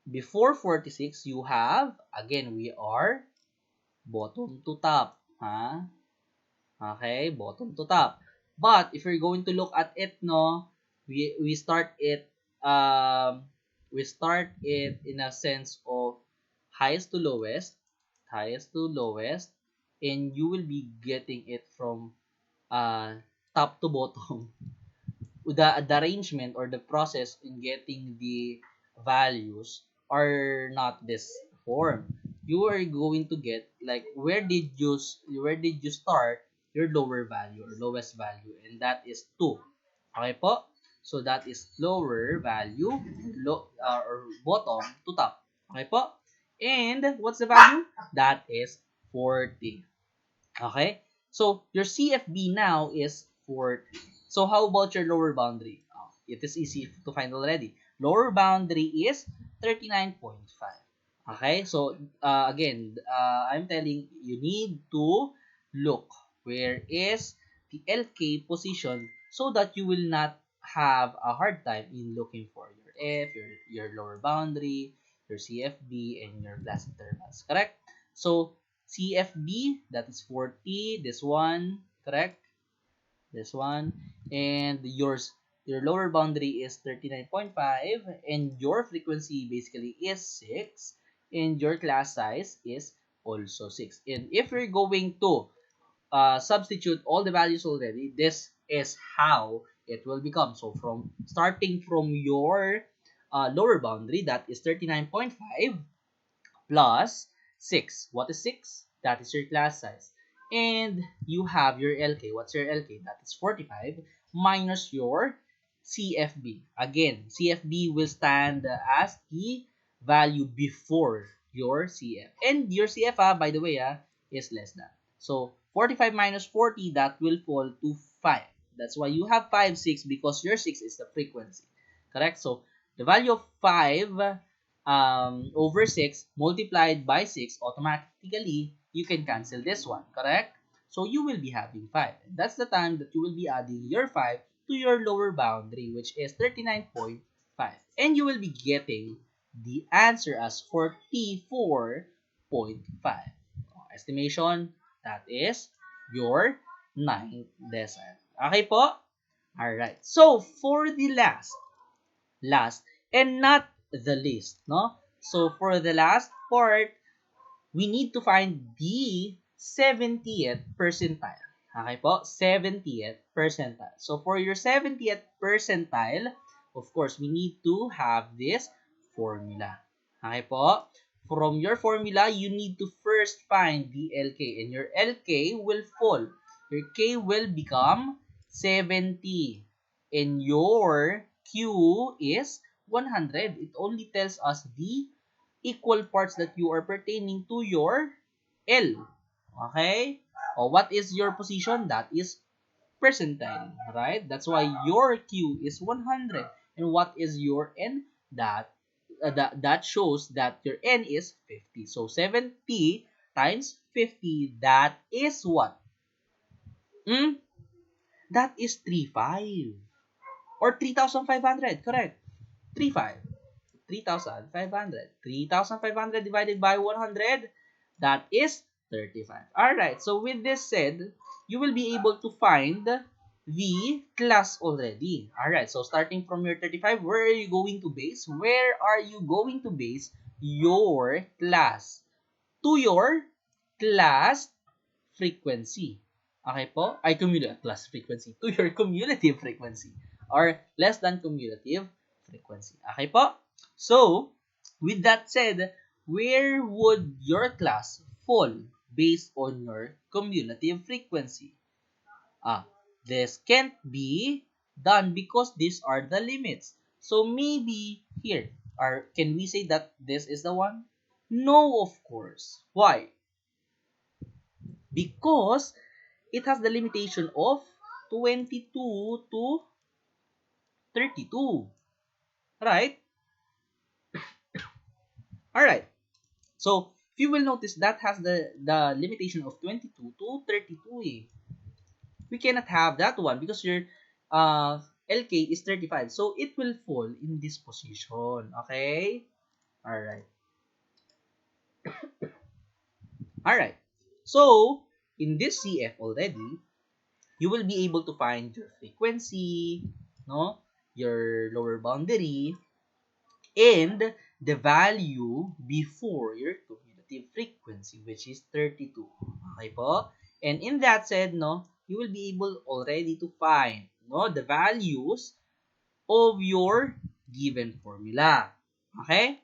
Before 46, you have, again, we are bottom to top. Huh? Okay, bottom to top. But if you're going to look at it, no, we start it in a sense of highest to lowest, and you will be getting it from top to bottom. The arrangement or the process in getting the values are not this form. You are going to get like where did you start your lower value or lowest value, and that is 2. Okay po? So that is lower value, or bottom to top. Okay po? And what's the value? That is 40. Okay? So your CFB now is 40. So how about your lower boundary? Oh, it is easy to find already. Lower boundary is 39.5. Okay? So again, I'm telling you need to look where is the LK position so that you will not have a hard time in looking for your F, your lower boundary, your CFB, and your class intervals. Correct? So CFB, that is 40. This one, correct? This one. And your lower boundary is 39.5. And your frequency basically is 6. And your class size is also 6. And if you're going to substitute all the values already, this is how it will become. So from starting from your lower boundary, that is 39.5, plus 6. What is 6? That is your class size. And you have your LK. What's your LK? That is 45 minus your CFB. Again, CFB will stand as the value before your CF. And your CF, by the way, is less than. So 45 minus 40, that will fall to 5. That's why you have 5, 6, because your 6 is the frequency. Correct? So the value of 5 over 6 multiplied by 6, automatically, you can cancel this one, correct? So you will be having 5. That's the time that you will be adding your 5 to your lower boundary, which is 39.5. And you will be getting the answer as 44.5. Estimation, that is your 9th decile. Okay po? Alright. So, for the last and not the least, no? So for the last part, we need to find the 70th percentile. Okay po? 70th percentile. So for your 70th percentile, of course, we need to have this formula. Okay po? From your formula, you need to first find the LK, and your LK will fall. Your K will become 70, and your Q is 100. It only tells us the equal parts that you are pertaining to your L. Okay? O what is your position? That is percentile, right? That's why your Q is 100. And what is your N? That shows that your N is 50. So 70 times 50, that is what? That is 35 or 3,500, correct? 35. 3,500. 3,500 divided by 100, that is 35. Alright, so with this said, you will be able to find the class already. Alright, so starting from your 35, where are you going to base? Where are you going to base your class? To your class frequency. Okay po? Ay, cumulative class frequency. To your cumulative frequency. Or less than cumulative frequency. Okay po? So, with that said, where would your class fall based on your cumulative frequency? This can't be done because these are the limits. So maybe here, or can we say that this is the one? No, of course. Why? Because it has the limitation of 22 to 32. Right? Alright. So, if you will notice, that has the limitation of 22 to 32. We cannot have that one because your LK is 35. So, it will fall in this position. Okay? Alright. Alright. So, in this CF already, you will be able to find your frequency, no? Your lower boundary, and the value before your cumulative frequency, which is 32. Okay po? And in that said, no, you will be able already to find, no, the values of your given formula. Okay?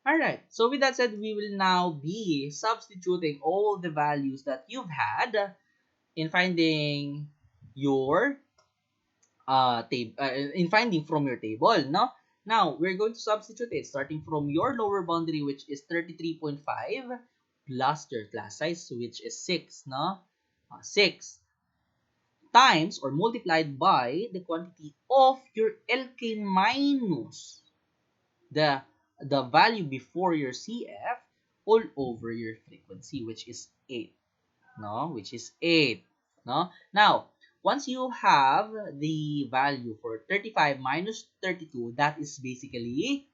Alright, so with that said, we will now be substituting all the values that you've had in finding your in finding from your table, no? Now, we're going to substitute it starting from your lower boundary, which is 33.5, plus your class size, which is 6, no? 6 times or multiplied by the quantity of your LK minus the value before your CF all over your frequency, which is 8, no? Which is 8, no? Now, once you have the value for 35 minus 32, that is basically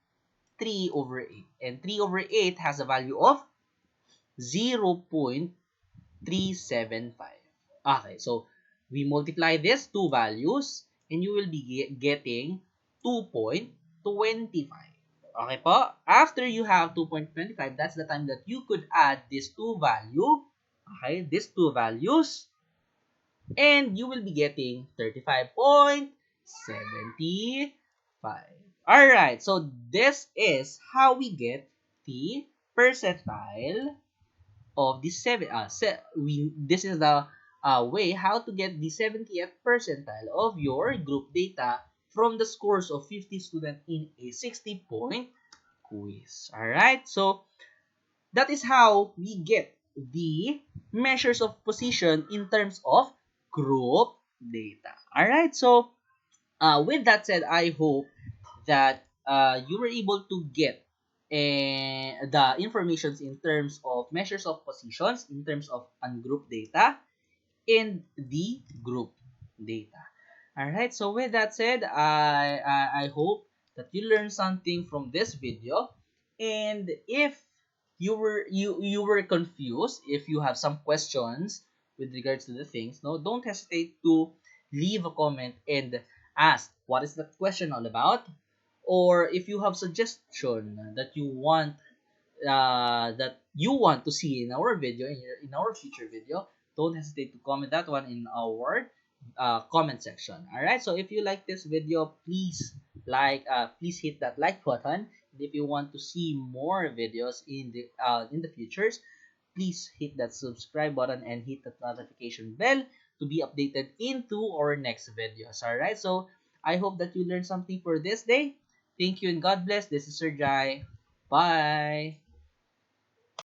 3 over 8. And 3 over 8 has a value of 0.375. Okay, so we multiply these two values and you will be getting 2.25. Okay po? After you have 2.25, that's the time that you could add these two values, and you will be getting 35.75. Alright, so this is how we get the percentile of the this is the way how to get the 70th percentile of your group data from the scores of 50 students in a 60-point quiz. Alright, so that is how we get the measures of position in terms of group data. Alright, so with that said, I hope that you were able to get the informations in terms of measures of positions, in terms of ungroup data, and the group data. Alright, so with that said, I hope that you learned something from this video. And if you were confused, if you have some questions with regards to the things, no, don't hesitate to leave a comment and ask what is the question all about, or if you have suggestion that you want to see in our video, in our future video, don't hesitate to comment that one in our comment section. All right, so if you like this video, please hit that like button. And if you want to see more videos in the futures, please hit that subscribe button and hit that notification bell to be updated into our next videos. All right, so I hope that you learned something for this day. Thank you and God bless. This is Sir Jai. Bye.